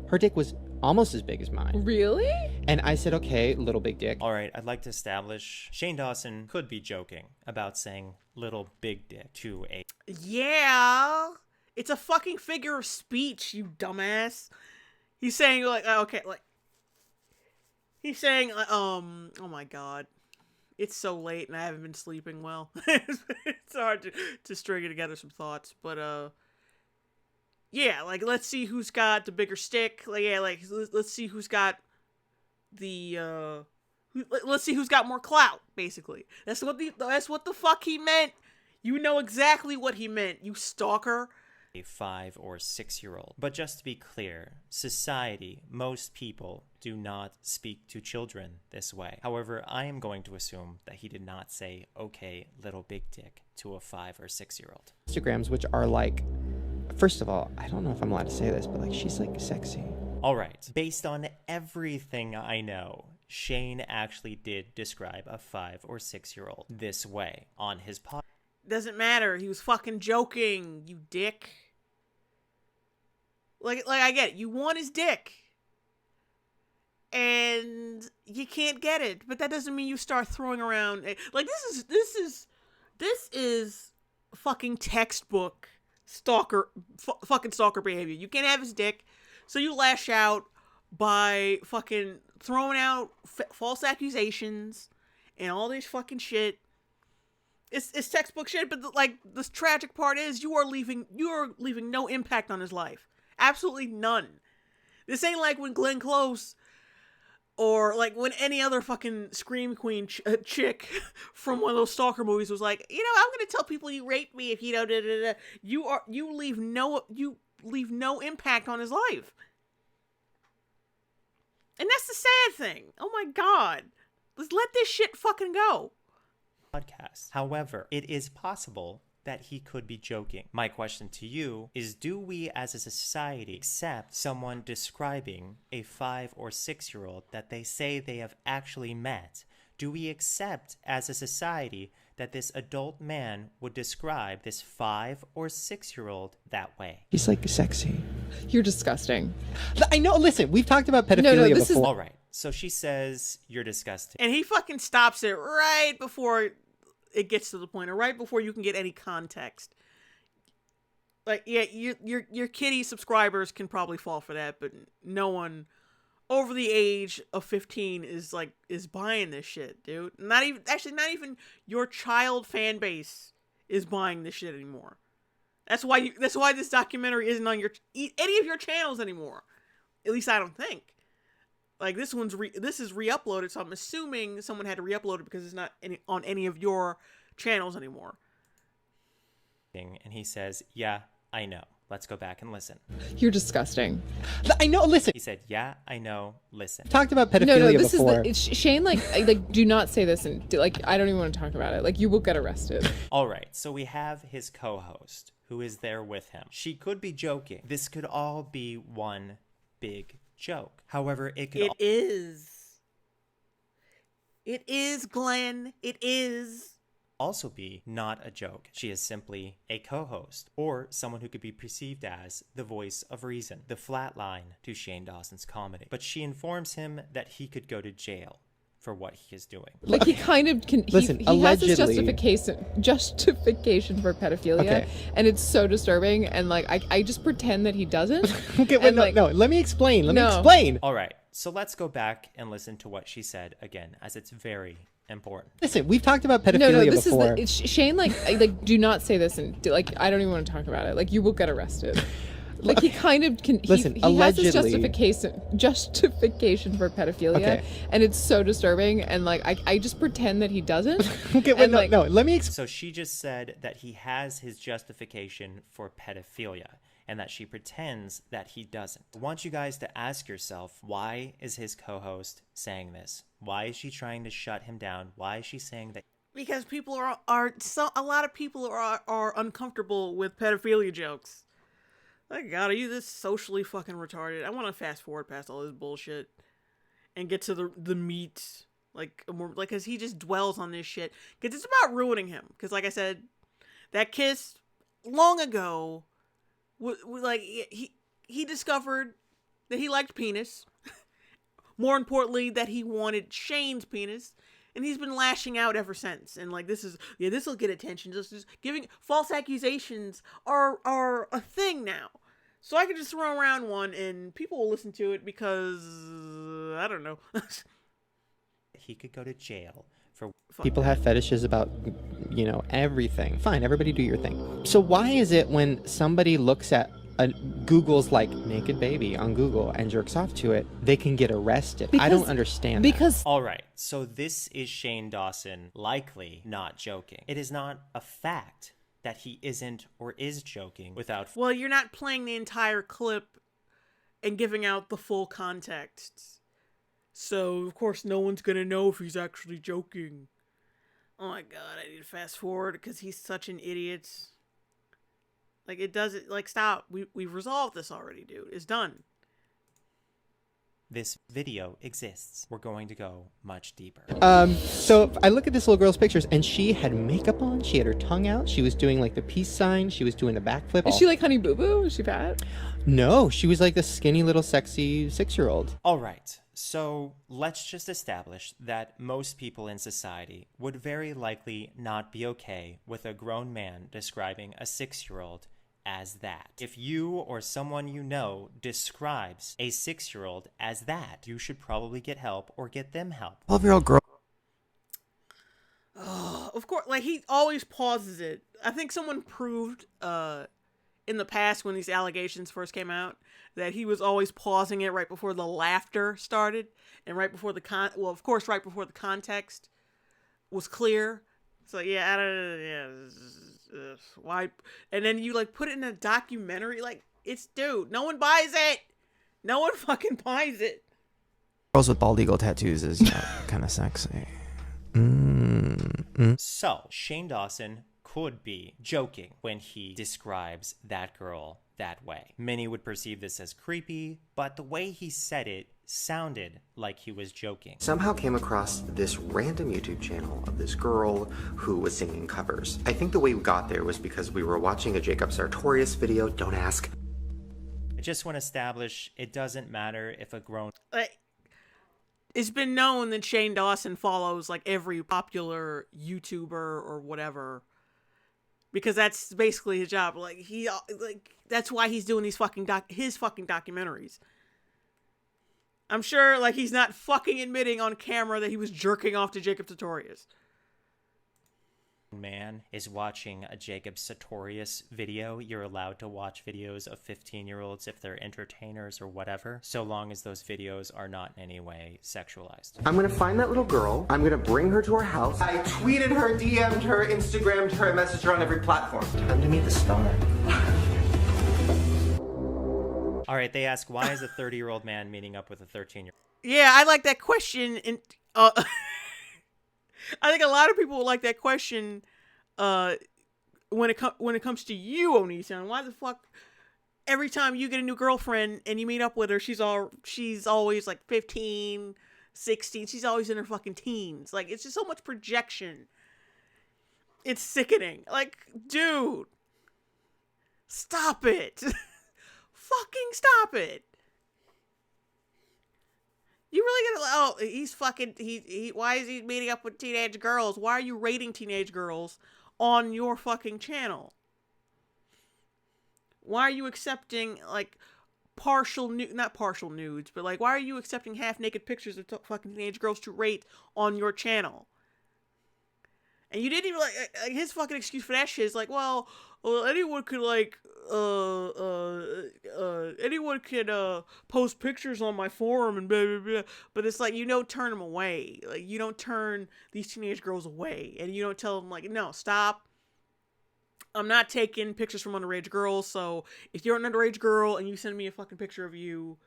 S6: Her dick was almost as big as mine.
S10: Really?
S6: And I said, "Okay, little big dick."
S4: Alright, I'd like to establish Shane Dawson could be joking about saying little big dick to a...
S1: Yeah. It's a fucking figure of speech, you dumbass. He's saying, like, okay, like... He's saying, oh my god. It's so late and I haven't been sleeping well. It's hard to string together some thoughts, but, yeah, like, let's see who's got the bigger stick. Like, yeah, like, let's see who's got the, let's see who's got more clout, basically. That's what the fuck he meant. You know exactly what he meant, you stalker.
S4: A 5 or 6-year-old. But just to be clear, society, most people do not speak to children this way. However, I am going to assume that he did not say, "Okay, little big dick," to a 5 or 6-year-old.
S6: Instagrams, which are like, first of all, I don't know if I'm allowed to say this, but like, she's like sexy.
S4: Alright, based on everything I know, Shane actually did describe a 5 or 6-year-old this way on his podcast.
S1: Doesn't matter. He was fucking joking, you dick. Like I get it. You want his dick. And you can't get it. But that doesn't mean you start throwing around... Like, this is fucking textbook fucking stalker behavior. You can't have his dick. So you lash out by fucking throwing out false accusations and all this fucking shit. It's textbook shit, but the tragic part is you are leaving no impact on his life. Absolutely none. This ain't like when Glenn Close or like when any other fucking Scream Queen chick from one of those stalker movies was like, "You know, I'm gonna tell people you raped me if you don't da da da." You leave no impact on his life. And that's the sad thing. Oh my god. Let's let this shit fucking go.
S4: Podcast. However, it is possible that he could be joking. My question to you is, do we as a society accept someone describing a 5 or 6-year-old that they say they have actually met? Do we accept as a society that this adult man would describe this 5 or 6-year-old that way?
S6: He's like sexy.
S10: You're disgusting.
S6: I know, listen, we've talked about pedophilia
S10: this
S6: before.
S4: All right. So she says, "You're disgusting."
S1: And he fucking stops it right before it gets to the point, or right before you can get any context. Like, yeah, your kiddie subscribers can probably fall for that, but no one over the age of 15 is buying this shit, dude. Not even your child fan base is buying this shit anymore. That's why this documentary isn't on any of your channels anymore. At least I don't think. Like this this is re-uploaded, so I'm assuming someone had to re-upload it because it's not on any of your channels anymore.
S4: And he says, yeah, I know. Let's go back and listen.
S10: You're disgusting.
S11: I know. Listen.
S4: He said, yeah, I know. Listen.
S11: Talked about pedophilia
S10: No, this
S11: before.
S10: is Shane. Like, do not say this, and like, I don't even want to talk about it. Like, you will get arrested.
S4: All right, so we have his co-host who is there with him. She could be joking. This could all be one big joke. However, it could.
S1: It is. It is, Glenn. It is.
S4: Also be not a joke. She is simply a co-host or someone who could be perceived as the voice of reason, the flat line to Shane Dawson's comedy. But she informs him that he could go to jail for what he is doing.
S10: Like he kind of can.
S11: Listen,
S10: he has this
S11: allegedly-
S10: justification for pedophilia,
S11: Okay.
S10: and it's so disturbing. And like, I just pretend that he doesn't.
S11: Okay, wait,
S10: and,
S11: no,
S10: like,
S11: no. Let me explain. Let me
S10: No.
S11: explain.
S4: All right, so let's go back and listen to what she said again, as it's very important.
S11: Listen, we've talked about pedophilia
S10: No, this
S11: before.
S10: is Shane. Like, do not say this, and like, I don't even want to talk about it. Like, you will get arrested. Like he kind of can.
S11: Listen,
S10: he has this
S11: allegedly-
S10: justification for pedophilia,
S11: Okay.
S10: and it's so disturbing. And like, I just pretend that he doesn't.
S11: Okay, wait,
S10: and,
S11: no,
S10: like,
S11: no. Let me explain.
S4: So she just said that he has his justification for pedophilia and that she pretends that he doesn't. I want you guys to ask yourself, why is his co-host saying this? Why is she trying to shut him down? Why is she saying that?
S1: Because people a lot of people are uncomfortable with pedophilia jokes. Like, God, are you this socially fucking retarded? I want to fast forward past all this bullshit and get to the meat. Like, because he just dwells on this shit. Because it's about ruining him. Because, like I said, that kiss long ago, like, he discovered that he liked penis. More importantly, that he wanted Shane's penis. And he's been lashing out ever since. And like, this will get attention. Just giving false accusations are a thing now. So I can just throw around one and people will listen to it because, I don't know.
S4: He could go to jail for...
S11: People have fetishes about, everything. Fine, everybody do your thing. So why is it when somebody looks at Google's like naked baby on Google and jerks off to it, they can get arrested? I don't understand that.
S4: All right, so this is Shane Dawson likely not joking. It is not a fact that he isn't or is joking without...
S1: Well, you're not playing the entire clip and giving out the full context. So, of course, no one's gonna know if he's actually joking. Oh my god, I need to fast forward because he's such an idiot. Like, it doesn't... Like, stop. We've resolved this already, dude. It's done.
S4: This video exists. We're going to go much deeper.
S11: So I look at this little girl's pictures and she had makeup on, she had her tongue out, she was doing like the peace sign, she was doing the backflip.
S10: Is she like Honey Boo Boo? Is she fat?
S11: No, she was like the skinny little sexy 6-year-old.
S4: All right, so let's just establish that most people in society would very likely not be okay with a grown man describing a 6-year-old as that. If you or someone you know describes a 6-year-old as that, you should probably get help or get them help.
S11: 12-year-old girl.
S1: Of course, like, he always pauses it. I think someone proved in the past when these allegations first came out that he was always pausing it right before the laughter started and right before right before the context was clear. So yeah, I don't why? And then you like put it in a documentary, like, it's, dude, no one buys it. No one fucking buys it.
S12: Girls with bald eagle tattoos is kind of sexy.
S4: So Shane Dawson could be joking when he describes that girl that way. Many would perceive this as creepy, but the way he said it sounded like he was joking.
S6: Somehow came across this random YouTube channel of this girl who was singing covers. I think the way we got there was because we were watching a Jacob Sartorius video. Don't ask.
S4: I just want to establish it doesn't matter if a grown...
S1: It's been known that Shane Dawson follows like every popular YouTuber or whatever, because that's basically his job. Like, that's why he's doing these his fucking documentaries. I'm sure, like, he's not fucking admitting on camera that he was jerking off to Jacob Sartorius.
S4: man is watching a Jacob Sartorius video, you're allowed to watch videos of 15-year-olds if they're entertainers or whatever, so long as those videos are not in any way sexualized.
S6: I'm gonna find that little girl. I'm gonna bring her to our house.
S5: I tweeted her, DM'd her, Instagrammed her, and messaged her on every platform. Time to meet the star.
S4: All right, they ask, why is a 30-year-old man meeting up with a 13-year-old?
S1: Yeah, I like that question. And I think a lot of people would like that question when it comes to you, Onision. Why the fuck every time you get a new girlfriend and you meet up with her, she's always like 15, 16. She's always in her fucking teens. Like, it's just so much projection. It's sickening. Like, dude, stop it. Fucking stop it. You really gotta, oh, he's fucking, why is he meeting up with teenage girls? Why are you rating teenage girls on your fucking channel? Why are you accepting, like, not partial nudes, but, like, why are you accepting half-naked pictures of fucking teenage girls to rate on your channel? And you didn't even, like, his fucking excuse for that shit is like, well, anyone could, like, anyone can post pictures on my forum and blah, blah, blah. But it's like, you don't turn them away. Like, you don't turn these teenage girls away. And you don't tell them, like, no, stop. I'm not taking pictures from underage girls, so if you're an underage girl and you send me a fucking picture of you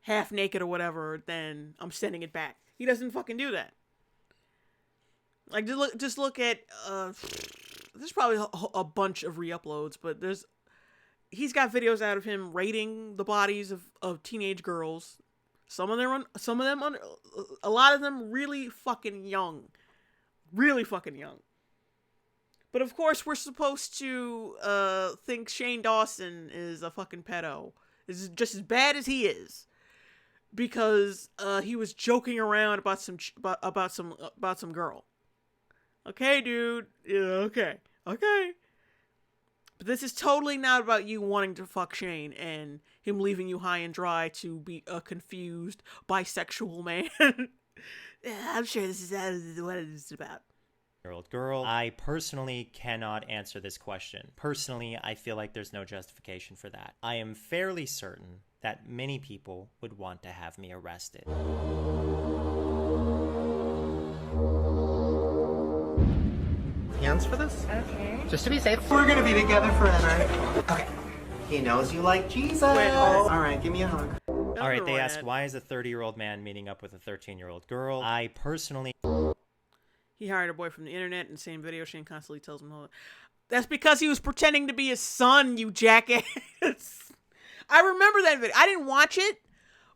S1: half naked or whatever, then I'm sending it back. He doesn't fucking do that. Like, just look at, there's probably a bunch of re-uploads, but he's got videos out of him rating the bodies of teenage girls. A lot of them really fucking young. Really fucking young. But of course, we're supposed to think Shane Dawson is a fucking pedo. Is just as bad as he is, because he was joking around about some girl. Okay, dude. Yeah, okay. But this is totally not about you wanting to fuck Shane and him leaving you high and dry to be a confused bisexual man. Yeah, I'm sure this is what it is about.
S4: Year-old girl. I personally cannot answer this question. Personally, I feel like there's no justification for that. I am fairly certain that many people would want to have me arrested.
S6: Hands for this?
S9: Okay.
S6: Just to be safe. We're gonna be together forever. Okay. He knows you like Jesus. Alright, give me a hug.
S4: All right, they ask, why is a 30-year-old man meeting up with a 13-year-old girl? I personally...
S1: He hired a boy from the internet, and same video, Shane constantly tells him, that's because he was pretending to be his son, you jackass. I remember that video. I didn't watch it,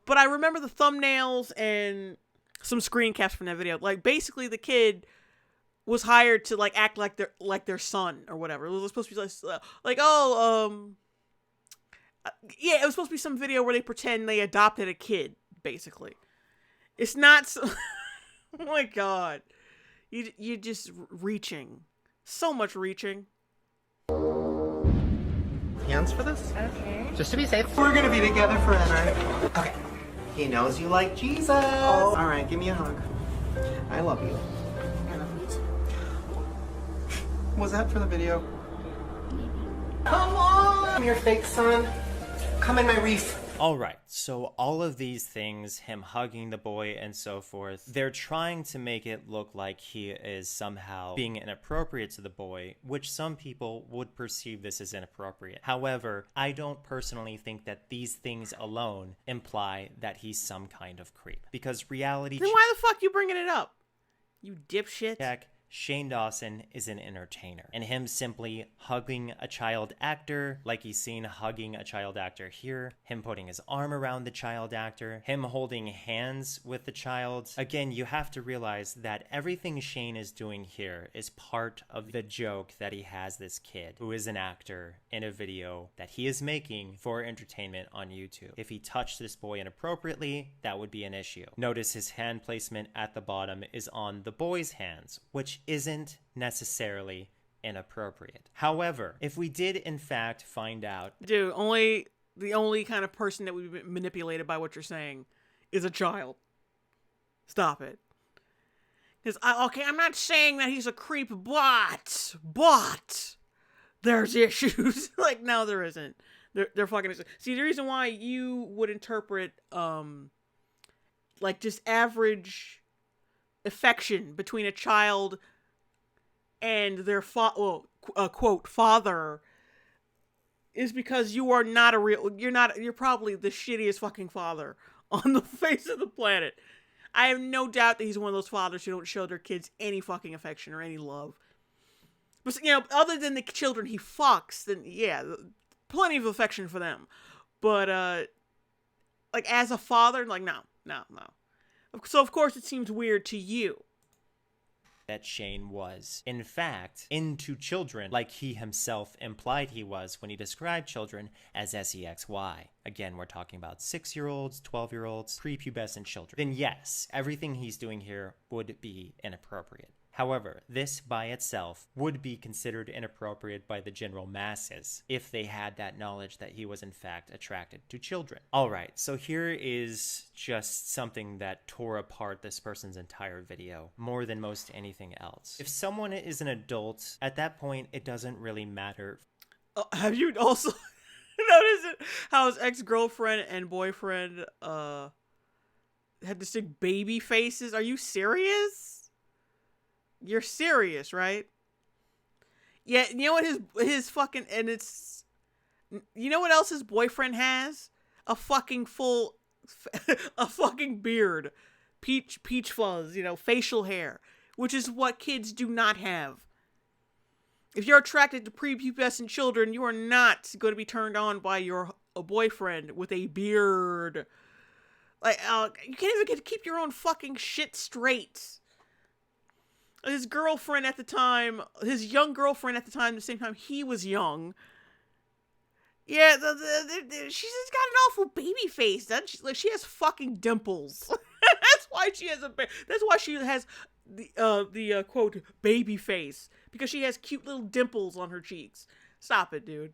S1: but I remember the thumbnails and some screen caps from that video. Like, basically, the kid was hired to, like, act like their son or whatever. It was supposed to be like, yeah, it was supposed to be some video where they pretend they adopted a kid, basically. It's not so... Oh my god. You're just reaching. So much reaching.
S6: Hands for this?
S9: Okay.
S6: Just to be safe. We're gonna be together forever. Okay. He knows you like Jesus. Alright, give me a hug. I love you.
S9: I love you too.
S6: Was that for the video? Come on! I'm your fake son. Come in my reef.
S4: All right, so all of these things, him hugging the boy and so forth, they're trying to make it look like he is somehow being inappropriate to the boy, which some people would perceive this as inappropriate. However, I don't personally think that these things alone imply that he's some kind of creep. Because reality...
S1: Then why the fuck you bringing it up? You dipshit.
S4: Check. Shane Dawson is an entertainer, and him simply hugging a child actor like he's seen hugging a child actor here, him putting his arm around the child actor, him holding hands with the child. Again, you have to realize that everything Shane is doing here is part of the joke that he has this kid who is an actor in a video that he is making for entertainment on YouTube. If he touched this boy inappropriately, that would be an issue. Notice his hand placement at the bottom is on the boy's hands, which isn't necessarily inappropriate. However, if we did in fact find out...
S1: Dude, the only kind of person that would be manipulated by what you're saying is a child. Stop it. Okay, I'm not saying that he's a creep, but there's issues. Like, no, there isn't. They're fucking. See, the reason why you would interpret like just average affection between a child and their quote father is because you are not a real. You're probably the shittiest fucking father on the face of the planet. I have no doubt that he's one of those fathers who don't show their kids any fucking affection or any love. But, you know, other than the children he fucks, then, yeah, plenty of affection for them. But, like, as a father, like, no. So, of course, it seems weird to you.
S4: That Shane was, in fact, into children like he himself implied he was when he described children as SEXY. Again, we're talking about 6-year-olds, 12-year-olds, prepubescent children. Then yes, everything he's doing here would be inappropriate. However, this by itself would be considered inappropriate by the general masses if they had that knowledge that he was in fact attracted to children. Alright, so here is just something that tore apart this person's entire video more than most anything else. If someone is an adult, at that point it doesn't really matter.
S1: Have you also noticed how his ex-girlfriend and boyfriend had distinct baby faces? Are you serious? You're serious, right? Yeah, you know what his fucking, and it's, you know what else his boyfriend has? A fucking beard. Peach fuzz, you know, facial hair, which is what kids do not have. If you're attracted to prepubescent children, you are not going to be turned on by your boyfriend with a beard. Like, you can't even keep your own fucking shit straight. His girlfriend at the time, his young girlfriend at the time, the same time he was young. Yeah, she's just got an awful baby face, doesn't she? Like, she has fucking dimples. That's why she has that's why she has the quote baby face, because she has cute little dimples on her cheeks. Stop it, dude.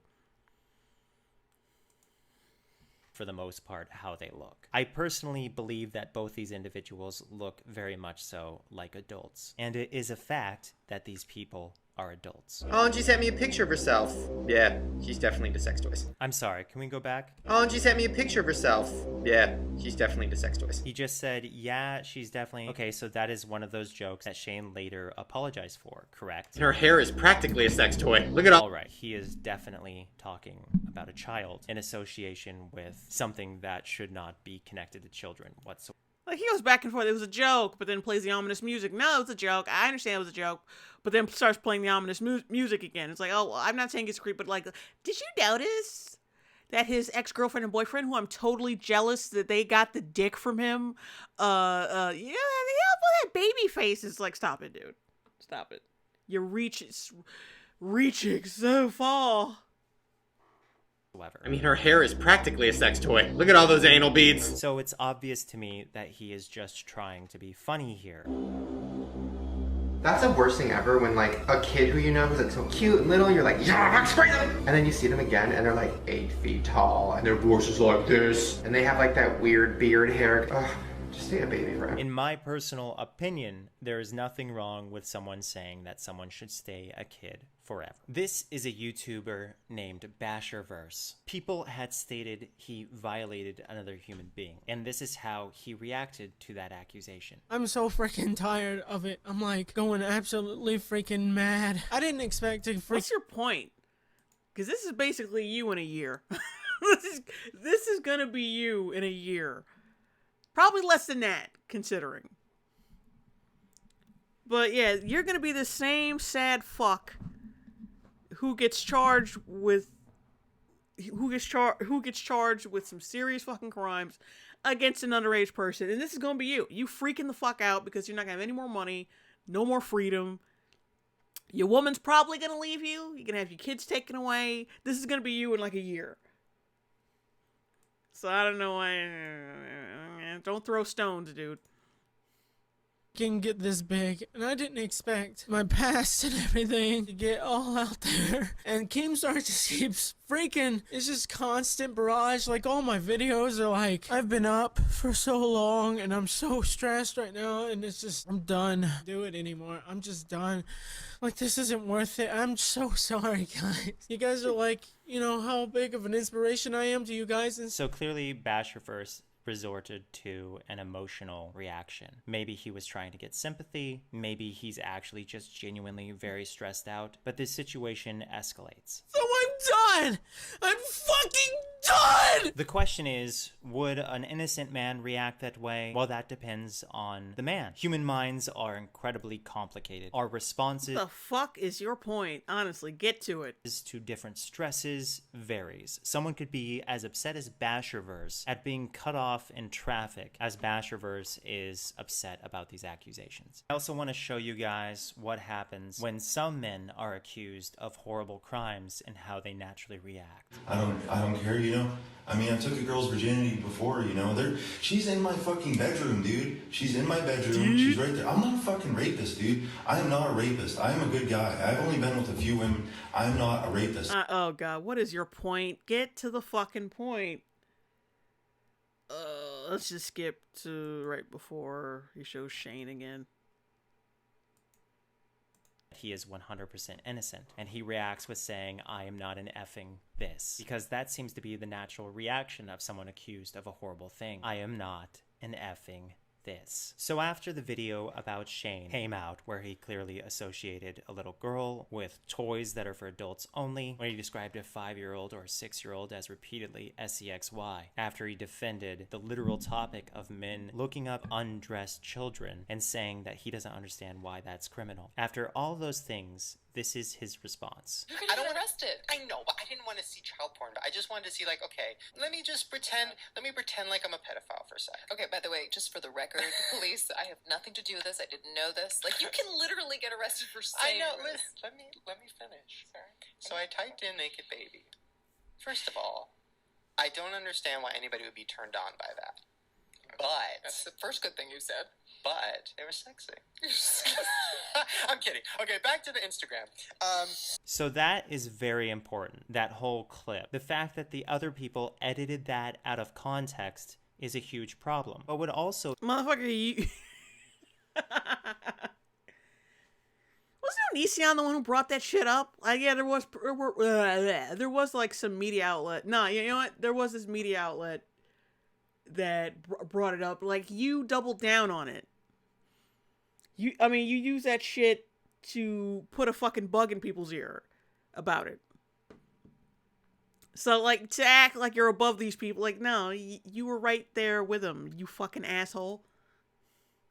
S4: For the most part, how they look. I personally believe that both these individuals look very much so like adults. And it is a fact that these people are adults.
S6: Oh, and she sent me a picture of herself. Yeah, she's definitely into sex toys.
S4: I'm sorry, can we go back?
S6: Oh, and she sent me a picture of herself. Yeah, she's definitely into sex toys.
S4: He just said, yeah, she's definitely... Okay, so that is one of those jokes that Shane later apologized for, correct?
S6: Her hair is practically a sex toy. Look at all...
S4: Alright, he is definitely talking about a child in association with something that should not be connected to children whatsoever.
S1: Like, he goes back and forth. It was a joke, but then plays the ominous music. No, it was a joke. I understand it was a joke. But then starts playing the ominous music again. It's like, oh, well, I'm not saying it's creep, but like, did you notice that his ex-girlfriend and boyfriend, who I'm totally jealous that they got the dick from him, yeah, they have that baby face. It's like, stop it, dude. Stop it. You're reaching so far.
S6: I mean, her hair is practically a sex toy. Look at all those anal beads.
S4: So it's obvious to me that he is just trying to be funny here.
S6: That's the worst thing ever, when like a kid who you know who's like so cute and little, you're like, yeah, that's crazy. And then you see them again and they're like 8 feet tall and their voice is like this. And they have like that weird beard hair. Ugh. Just stay a baby forever.
S4: In my personal opinion, there is nothing wrong with someone saying that someone should stay a kid forever. This is a YouTuber named Basherverse. People had stated he violated another human being, and this is how he reacted to that accusation.
S13: I'm so freaking tired of it. I'm like going absolutely freaking mad. I didn't expect to
S1: What's your point? Because this is basically you in a year. this is gonna be you in a year. Probably less than that, considering. But yeah, you're gonna be the same sad fuck who gets charged with some serious fucking crimes against an underage person, and this is gonna be you. You freaking the fuck out because you're not gonna have any more money, no more freedom. Your woman's probably gonna leave you. You're gonna have your kids taken away. This is gonna be you in like a year. So I don't know why. Don't throw stones, dude.
S13: can get this big, and I didn't expect my past and everything to get all out there. And Keemstar just keeps freaking, it's just constant barrage. Like, all my videos are like, I've been up for so long and I'm so stressed right now, and it's just, I'm done. Do it anymore. I'm just done. Like, this isn't worth it. I'm so sorry, guys. You guys are like, you know how big of an inspiration I am to you guys. And
S4: So clearly Basherverse resorted to an emotional reaction. Maybe he was trying to get sympathy, maybe he's actually just genuinely very stressed out, but this situation escalates.
S13: so I'm done! I'm fucking done!
S4: The question is, would an innocent man react that way? Well, that depends on the man. Human minds are incredibly complicated. Our responses
S1: What the fuck is your point? Honestly, get to it.
S4: to different stresses varies. Someone could be as upset as Basherverse at being cut off in traffic as Basherverse is upset about these accusations. I also want to show you guys what happens when some men are accused of horrible crimes and how they naturally react.
S14: I don't care, you know. I mean, I took a girl's virginity before, you know. She's in my fucking bedroom, dude. She's in my bedroom. She's right there. I'm not a fucking rapist, dude. I am not a rapist. I am a good guy. I've only been with a few women. I'm not a rapist.
S1: Oh god, what is your point? Get to the fucking point. Let's just skip to right before he shows Shane again.
S4: He is 100% innocent, and he reacts with saying, I am not an effing this, because that seems to be the natural reaction of someone accused of a horrible thing. I am not an effing this. So after the video about Shane came out, where he clearly associated a little girl with toys that are for adults only, when he described a 5-year-old or a 6-year-old as repeatedly SEXY, after he defended the literal topic of men looking up undressed children and saying that he doesn't understand why that's criminal. After all those things, this is his response.
S15: I don't get arrested. I know, but I didn't want to see child porn. But I just wanted to see, like, okay, let me pretend like I'm a pedophile for a sec.
S16: Okay, by the way, just for the record, police, I have nothing to do with this. I didn't know this. Like, you can literally get arrested for saying
S15: I know.
S16: this.
S15: Let me finish. Sorry. So I typed in naked baby. First of all, I don't understand why anybody would be turned on by that. But
S16: That's the first good thing you said.
S15: But it was sexy. I'm kidding. Okay, back to the Instagram.
S4: So that is very important, that whole clip. The fact that the other people edited that out of context is a huge problem. But would also...
S1: Motherfucker, you... Wasn't Onision the one who brought that shit up? Yeah, there was like some media outlet. No, you know what? There was this media outlet that brought it up. Like, you doubled down on it. You use that shit to put a fucking bug in people's ear about it. So, like, to act like you're above these people, like, no, you were right there with them, you fucking asshole.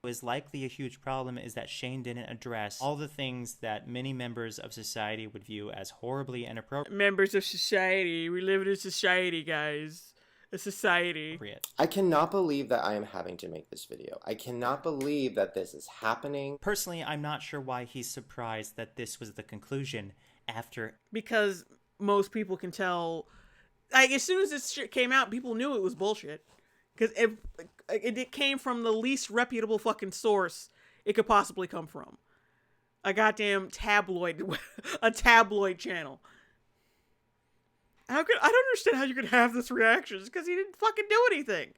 S4: Is likely a huge problem is that Shane didn't address all the things that many members of society would view as horribly inappropriate.
S1: Members of society. We live in a society, guys. A society.
S17: I cannot believe that I am having to make this video. I cannot believe that this is happening.
S4: Personally, I'm not sure why he's surprised that this was the conclusion after...
S1: Because most people can tell... Like, as soon as this shit came out, people knew it was bullshit. Because it came from the least reputable fucking source it could possibly come from. A goddamn tabloid... a tabloid channel. I don't understand how you could have this reaction. It's because he didn't fucking do anything.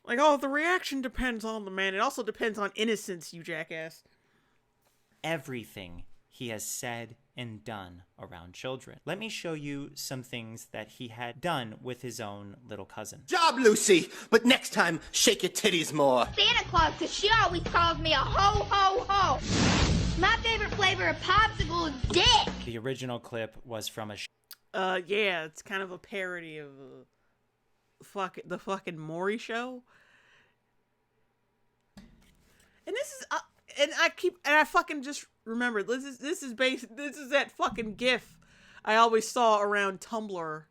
S1: Like, oh, the reaction depends on the man. It also depends on innocence, you jackass.
S4: Everything he has said and done around children. Let me show you some things that he had done with his own little cousin.
S18: Job, Lucy, but next time, shake your titties more.
S19: Santa Claus, because she always calls me a ho, ho, ho. My favorite flavor of popsicle is dick.
S4: The original clip was from a...
S1: Yeah, it's kind of a parody of the fucking Maury show. And this is... and I fucking just remembered, this is that fucking GIF I always saw around Tumblr.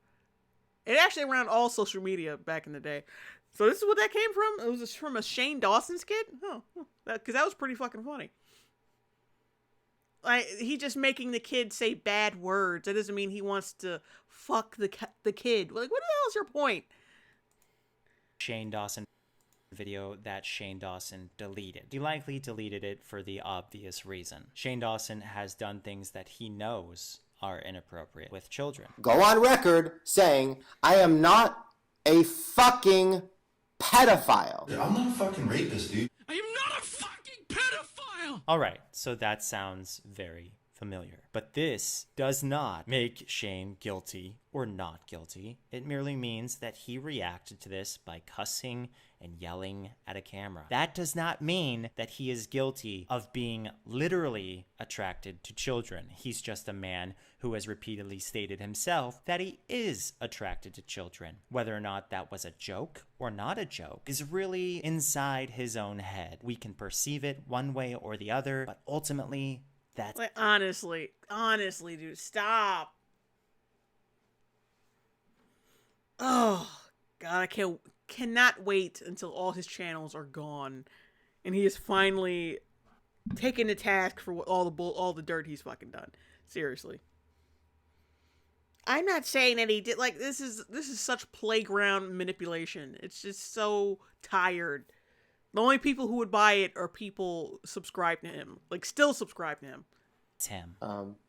S1: And actually around all social media back in the day. So this is what that came from? It was from a Shane Dawson skit? Oh, because that was pretty fucking funny. Like, he just making the kid say bad words. That doesn't mean he wants to fuck the kid. Like, what the hell is your point?
S4: Shane Dawson. video that Shane Dawson deleted. He likely deleted it for the obvious reason. Shane Dawson has done things that he knows are inappropriate with children.
S17: Go on record saying, I am not a fucking pedophile.
S14: I'm not a fucking rapist, dude.
S13: I am not a fucking pedophile!
S4: Alright, so that sounds very familiar. But this does not make Shane guilty or not guilty. It merely means that he reacted to this by cussing and yelling at a camera. That does not mean that he is guilty of being literally attracted to children. He's just a man who has repeatedly stated himself that he is attracted to children. Whether or not that was a joke or not a joke is really inside his own head. We can perceive it one way or the other, but ultimately, that's...
S1: Like, honestly, dude, stop. Oh, God, I cannot wait until all his channels are gone and he is finally taken to task for all the dirt he's fucking done. Seriously. I'm not saying that he did, like, this is such playground manipulation. It's just so tired. The only people who would buy it are people subscribed to him. Like, still subscribe to him.
S4: It's him.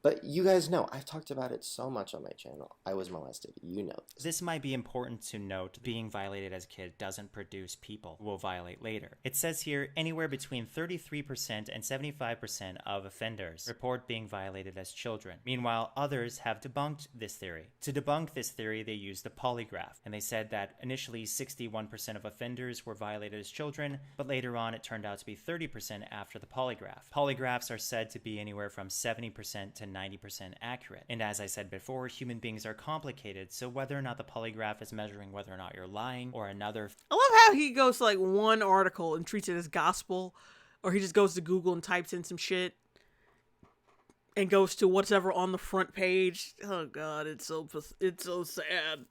S17: But you guys know, I've talked about it so much on my channel. I was molested. You know this.
S4: This might be important to note. Being violated as a kid doesn't produce people who will violate later. It says here, anywhere between 33% and 75% of offenders report being violated as children. Meanwhile, others have debunked this theory. To debunk this theory, they used a polygraph, and they said that initially 61% of offenders were violated as children, but later on it turned out to be 30% after the polygraph. Polygraphs are said to be anywhere from 70% to 90% accurate. And as I said before, human beings are complicated, so whether or not the polygraph is measuring whether or not you're lying or another...
S1: I love how he goes to like one article and treats it as gospel, or he just goes to Google and types in some shit and goes to whatever on the front page. Oh God, it's so sad.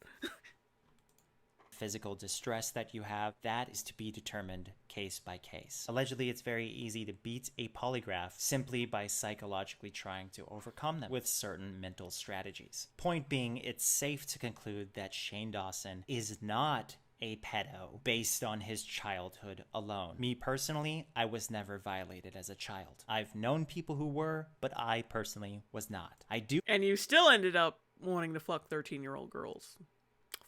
S4: Physical distress that you have, that is to be determined case by case. Allegedly, it's very easy to beat a polygraph simply by psychologically trying to overcome them with certain mental strategies. Point being, it's safe to conclude that Shane Dawson is not a pedo based on his childhood alone. Me personally, I was never violated as a child. I've known people who were, but I personally was not.
S1: And you still ended up wanting to fuck 13-year-old girls.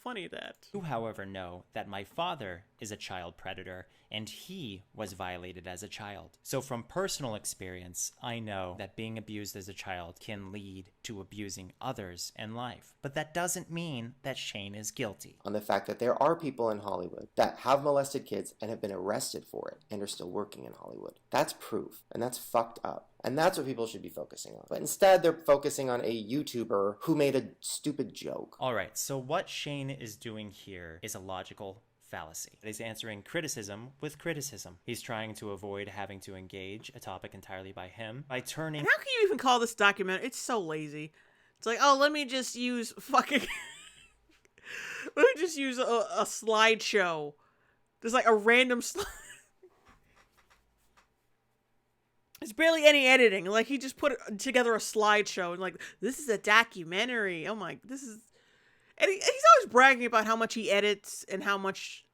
S1: Funny that.
S4: I do, however, know that my father is a child predator, and he was violated as a child. So from personal experience, I know that being abused as a child can lead to abusing others in life. But that doesn't mean that Shane is guilty.
S17: On the fact that there are people in Hollywood that have molested kids and have been arrested for it and are still working in Hollywood. That's proof, and that's fucked up. And that's what people should be focusing on. But instead, they're focusing on a YouTuber who made a stupid joke.
S4: Alright, so what Shane is doing here is a logical fallacy. He's answering criticism with criticism. He's trying to avoid having to engage a topic entirely by him by turning...
S1: And how can you even call this documentary? It's so lazy. It's like, oh, let me just use fucking... let me just use a slideshow. There's like a random slide. There's barely any editing. Like, he just put together a slideshow and like, this is a documentary. Oh my, this is... And he's always bragging about how much he edits and how much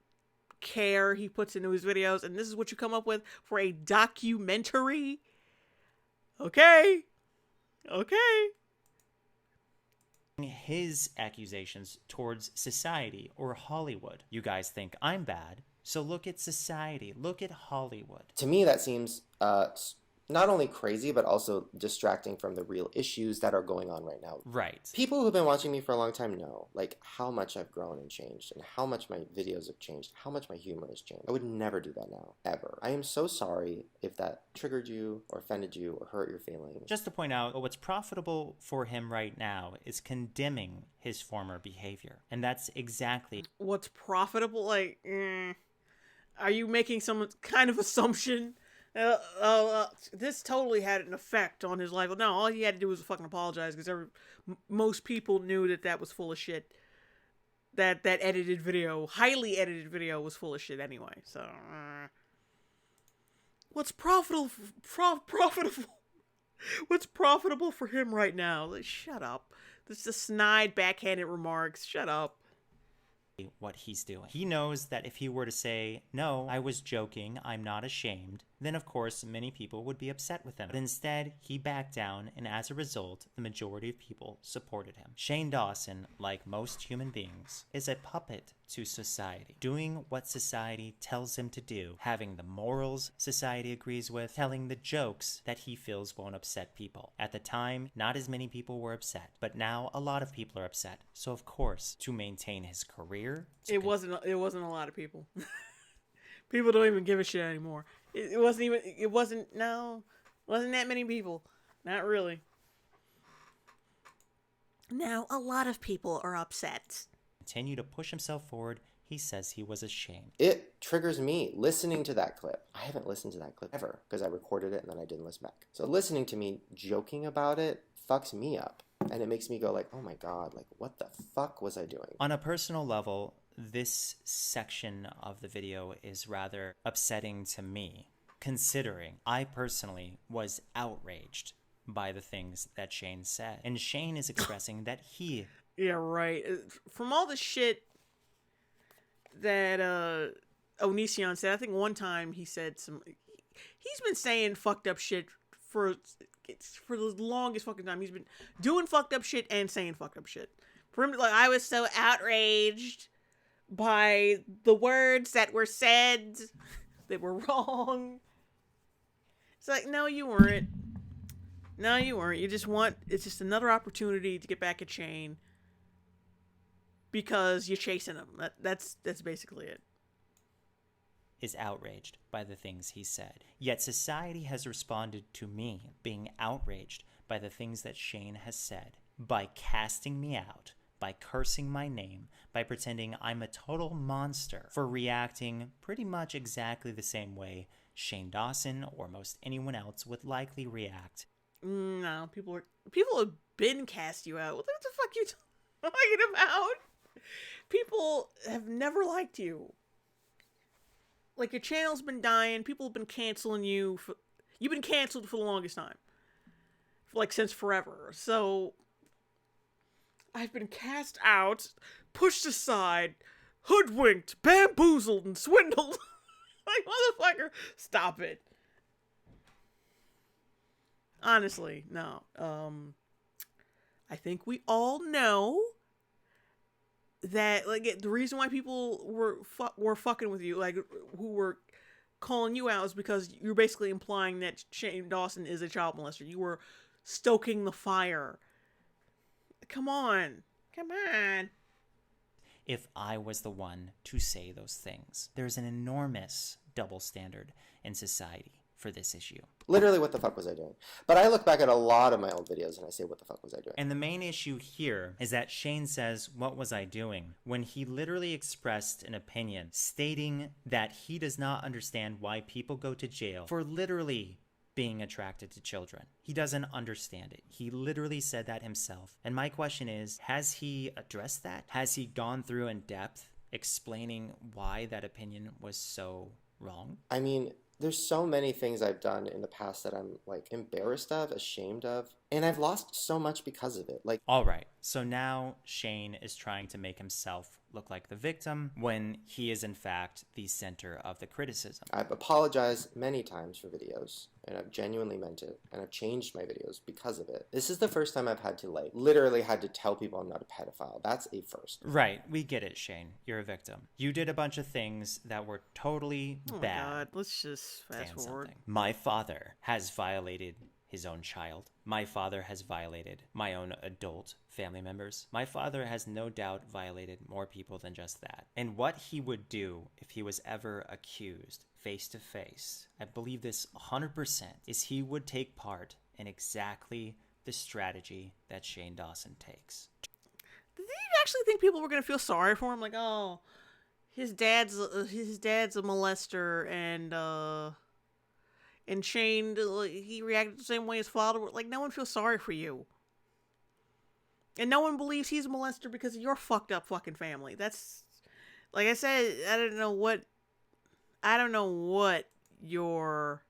S1: care he puts into his videos. And this is what you come up with for a documentary? Okay. Okay.
S4: His accusations towards society or Hollywood. You guys think I'm bad, so look at society. Look at Hollywood.
S17: To me, that seems not only crazy, but also distracting from the real issues that are going on right now.
S4: Right.
S17: People who've been watching me for a long time know, like, how much I've grown and changed, and how much my videos have changed, how much my humor has changed. I would never do that now, ever. I am so sorry if that triggered you, or offended you, or hurt your feelings.
S4: Just to point out, what's profitable for him right now is condemning his former behavior. And that's exactly...
S1: What's profitable? Like, are you making some kind of assumption? This totally had an effect on his life. No, all he had to do was fucking apologize because most people knew that was full of shit. That edited video, highly edited video, was full of shit anyway. So, what's profitable? What's profitable for him right now? Like, shut up. This is snide, backhanded remarks. Shut up.
S4: what he's doing. He knows that if he were to say, no, I was joking, I'm not ashamed, then of course many people would be upset with him. But instead, he backed down, and as a result, the majority of people supported him. Shane Dawson, like most human beings, is a puppet to society, doing what society tells him to do, having the morals society agrees with, telling the jokes that he feels won't upset people. At the time, not as many people were upset, but now a lot of people are upset. So of course, to maintain his career,
S1: It wasn't a lot of people. People don't even give a shit anymore. It wasn't that many people. Not really. Now a lot of people are upset.
S4: Continue to push himself forward. He says he was ashamed.
S17: It triggers me listening to that clip. I haven't listened to that clip ever because I recorded it and then I didn't listen back. So listening to me joking about it fucks me up. And it makes me go like, oh my God, like what the fuck was I doing?
S4: On a personal level, this section of the video is rather upsetting to me, considering I personally was outraged by the things that Shane said. And Shane is expressing that he...
S1: Yeah, right. From all the shit that Onision said, I think one time he said he's been saying fucked up shit for the longest fucking time. He's been doing fucked up shit and saying fucked up shit. For him, like, I was so outraged by the words that were said. They were wrong. It's like, no, you weren't. No, you weren't. It's just another opportunity to get back at Shane because you're chasing him. That's basically it.
S4: Is outraged by the things he said. Yet society has responded to me being outraged by the things that Shane has said by casting me out, by cursing my name, by pretending I'm a total monster for reacting pretty much exactly the same way Shane Dawson or most anyone else would likely react.
S1: No, people have been cast you out. What the fuck are you talking about? People have never liked you. Like, your channel's been dying. People have been canceling you. You've been canceled for the longest time. Like, since forever. So, I've been cast out, pushed aside, hoodwinked, bamboozled, and swindled. Like, motherfucker, stop it. Honestly, no. I think we all know that, like, the reason why people were fucking with you, like, who were calling you out, is because you're basically implying that Shane Dawson is a child molester. You were stoking the fire. Come on. Come on.
S4: If I was the one to say those things, there's an enormous double standard in society for this issue.
S17: Literally, what the fuck was I doing? But I look back at a lot of my old videos and I say, what the fuck was I doing?
S4: And the main issue here is that Shane says, what was I doing? When he literally expressed an opinion stating that he does not understand why people go to jail for literally being attracted to children. He doesn't understand it. He literally said that himself. And my question is, has he addressed that? Has he gone through in depth explaining why that opinion was so wrong?
S17: I mean, there's so many things I've done in the past that I'm, like, embarrassed of, ashamed of, and I've lost so much because of it. Like,
S4: all right, so now Shane is trying to make himself look like the victim when he is in fact the center of the criticism.
S17: I've apologized many times for videos, and I've genuinely meant it, and I've changed my videos because of it. This is the first time I've had to, like, literally had to tell people I'm not a pedophile. That's a first.
S4: Right, we get it, Shane. You're a victim. You did a bunch of things that were totally bad.
S1: Oh my God, let's just fast forward.
S4: My father has violated his own child. My father has violated my own adult family members. My father has no doubt violated more people than just that. And what he would do if he was ever accused face to face, I believe this 100%, is he would take part in exactly the strategy that Shane Dawson takes.
S1: Did you actually think people were going to feel sorry for him? Like, oh, his dad's a molester, and Shane, he reacted the same way his father would. Like, no one feels sorry for you. And no one believes he's a molester because of your fucked up fucking family. That's, like I said, I don't know what your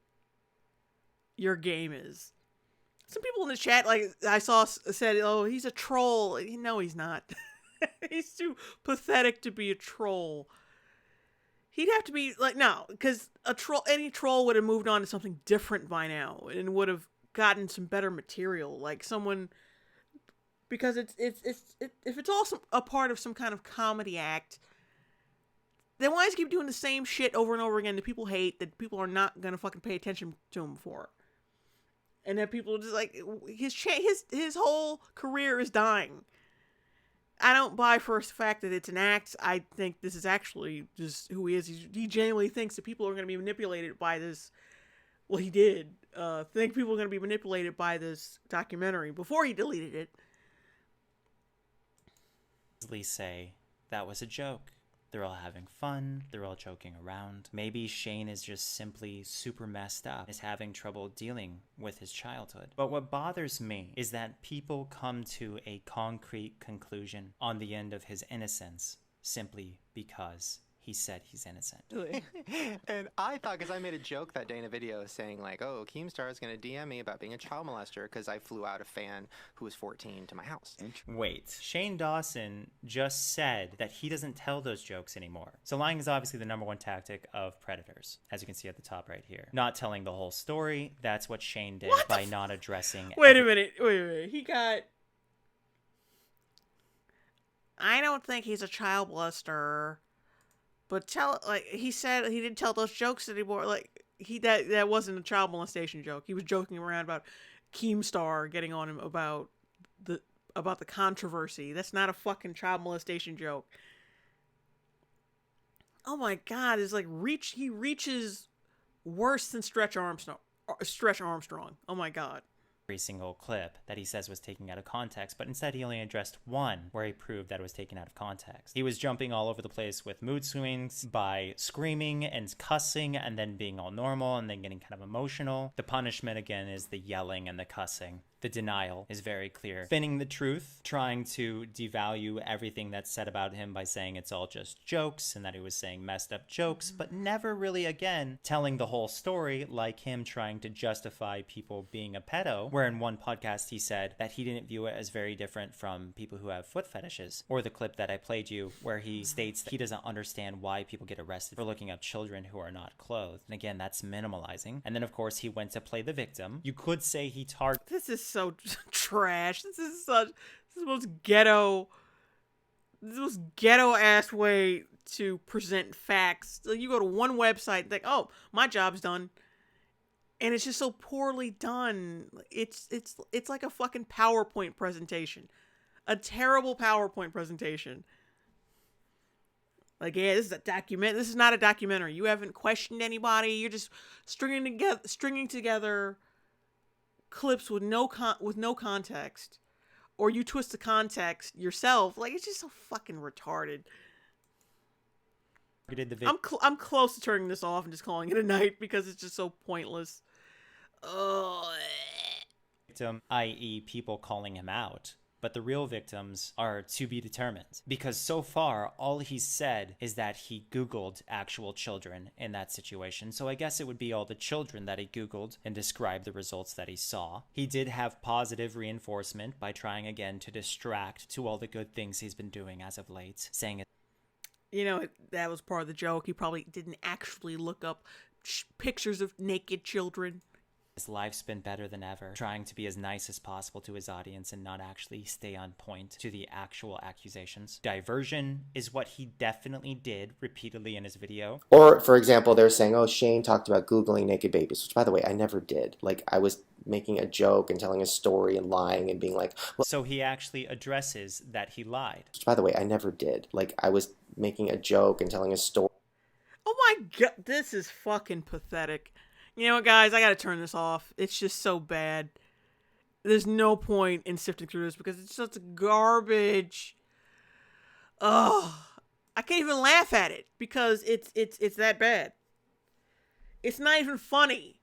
S1: game is. Some people in the chat, like I saw, said, oh, he's a troll. No, he's not. He's too pathetic to be a troll. He'd have to be like, no, because any troll would have moved on to something different by now and would have gotten some better material, like someone, because if it's all a part of some kind of comedy act, then why does he keep doing the same shit over and over again that people hate, that people are not gonna fucking pay attention to him for, and that people just like his whole career is dying. I don't buy for the fact that it's an act. I think this is actually just who he is. He genuinely thinks that people are going to be manipulated by this. Well, he did think people are going to be manipulated by this documentary before he deleted it.
S20: Say that was a joke. They're all having fun. They're all joking around. Maybe Shane is just simply super messed up, is having trouble dealing with his childhood. But what bothers me is that people come to a concrete conclusion on the end of his innocence simply because he said he's innocent.
S6: And I thought, because I made a joke that day in a video saying like, oh, Keemstar is going to DM me about being a child molester because I flew out a fan who was 14 to my house.
S20: Wait, Shane Dawson just said that he doesn't tell those jokes anymore. So lying is obviously the number one tactic of predators, as you can see at the top right here. Not telling the whole story, that's what Shane did by not addressing...
S1: Wait a minute. He got... I don't think he's a child molester. But he said he didn't tell those jokes anymore. Like that wasn't a child molestation joke. He was joking around about Keemstar getting on him about the controversy. That's not a fucking child molestation joke. Oh my God! It's like he reaches worse than Stretch Armstrong. Oh my God.
S20: Every single clip that he says was taken out of context, but instead he only addressed one where he proved that it was taken out of context. He was jumping all over the place with mood swings by screaming and cussing and then being all normal and then getting kind of emotional. The punishment again is the yelling and the cussing. The denial is very clear. Spinning the truth, trying to devalue everything that's said about him by saying it's all just jokes and that he was saying messed up jokes, but never really, again, telling the whole story, like him trying to justify people being a pedo, where in one podcast he said that he didn't view it as very different from people who have foot fetishes. Or the clip that I played you where he states that he doesn't understand why people get arrested for looking up children who are not clothed. And again, that's minimalizing. And then of course he went to play the victim. You could say he targeted...
S1: This is so trash. This is the most ghetto ass way to present facts. Like, you go to one website and think, oh, my job's done. And it's just so poorly done. It's like a fucking PowerPoint presentation. A terrible PowerPoint presentation. Like, yeah, this is not a documentary. You haven't questioned anybody. You're just stringing together clips with no context, or you twist the context yourself. Like, it's just so fucking retarded. I'm close to turning this off and just calling it a night because it's just so pointless.
S20: Victim, i.e. people calling him out. But the real victims are to be determined. Because so far, all he's said is that he Googled actual children in that situation. So I guess it would be all the children that he Googled and described the results that he saw. He did have positive reinforcement by trying again to distract to all the good things he's been doing as of late. Saying it.
S1: You know, that was part of the joke. He probably didn't actually look up pictures of naked children.
S20: His life's been better than ever, trying to be as nice as possible to his audience and not actually stay on point to the actual accusations. Diversion is what he definitely did repeatedly in his video.
S17: Or, for example, they're saying, oh, Shane talked about Googling naked babies, which, by the way, I never did. Like, I was making a joke and telling a story and lying and being like... Well,
S20: so he actually addresses that he lied.
S17: Which, by the way, I never did. Like, I was making a joke and telling a story.
S1: Oh my God, this is fucking pathetic. You know what, guys? I gotta turn this off. It's just so bad. There's no point in sifting through this because it's such garbage. Ugh. I can't even laugh at it because it's that bad. It's not even funny.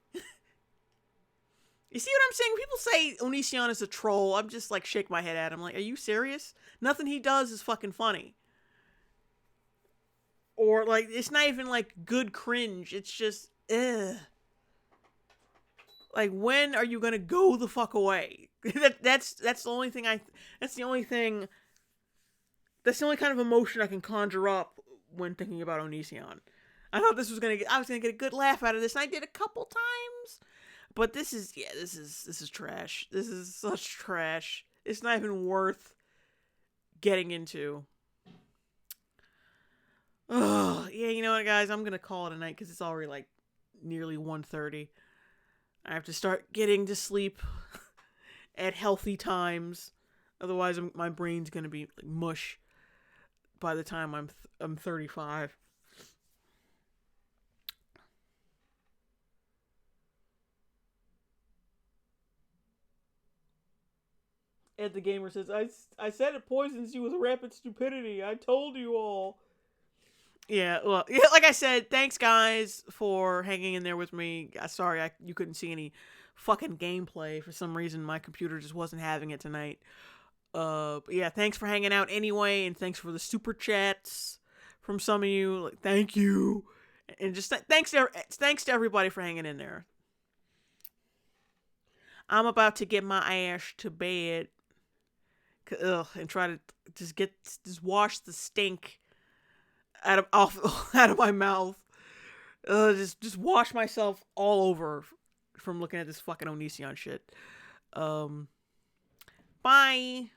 S1: You see what I'm saying? People say Onision is a troll. I'm just like shake my head at him. Like, are you serious? Nothing he does is fucking funny. Or like, it's not even like good cringe. It's just, ugh. Like, when are you gonna go the fuck away? That's the only thing That's the only kind of emotion I can conjure up when thinking about Onision. I thought I was gonna get a good laugh out of this, and I did a couple times. But this is trash. This is such trash. It's not even worth getting into. Oh, yeah, you know what, guys? I'm gonna call it a night because it's already like nearly 1:30. I have to start getting to sleep at healthy times. Otherwise, my brain's gonna be like mush by the time I'm 35. Ed the Gamer says, I said it poisons you with rapid stupidity. I told you all. Yeah, well, yeah, like I said, thanks guys for hanging in there with me. Sorry you couldn't see any fucking gameplay. For some reason, my computer just wasn't having it tonight. But yeah, thanks for hanging out anyway, and thanks for the super chats from some of you. Like, thank you, and just thanks to everybody for hanging in there. I'm about to get my ass to bed, and try to just wash the stink out of my mouth. Just wash myself all over from looking at this fucking Onision shit. Bye.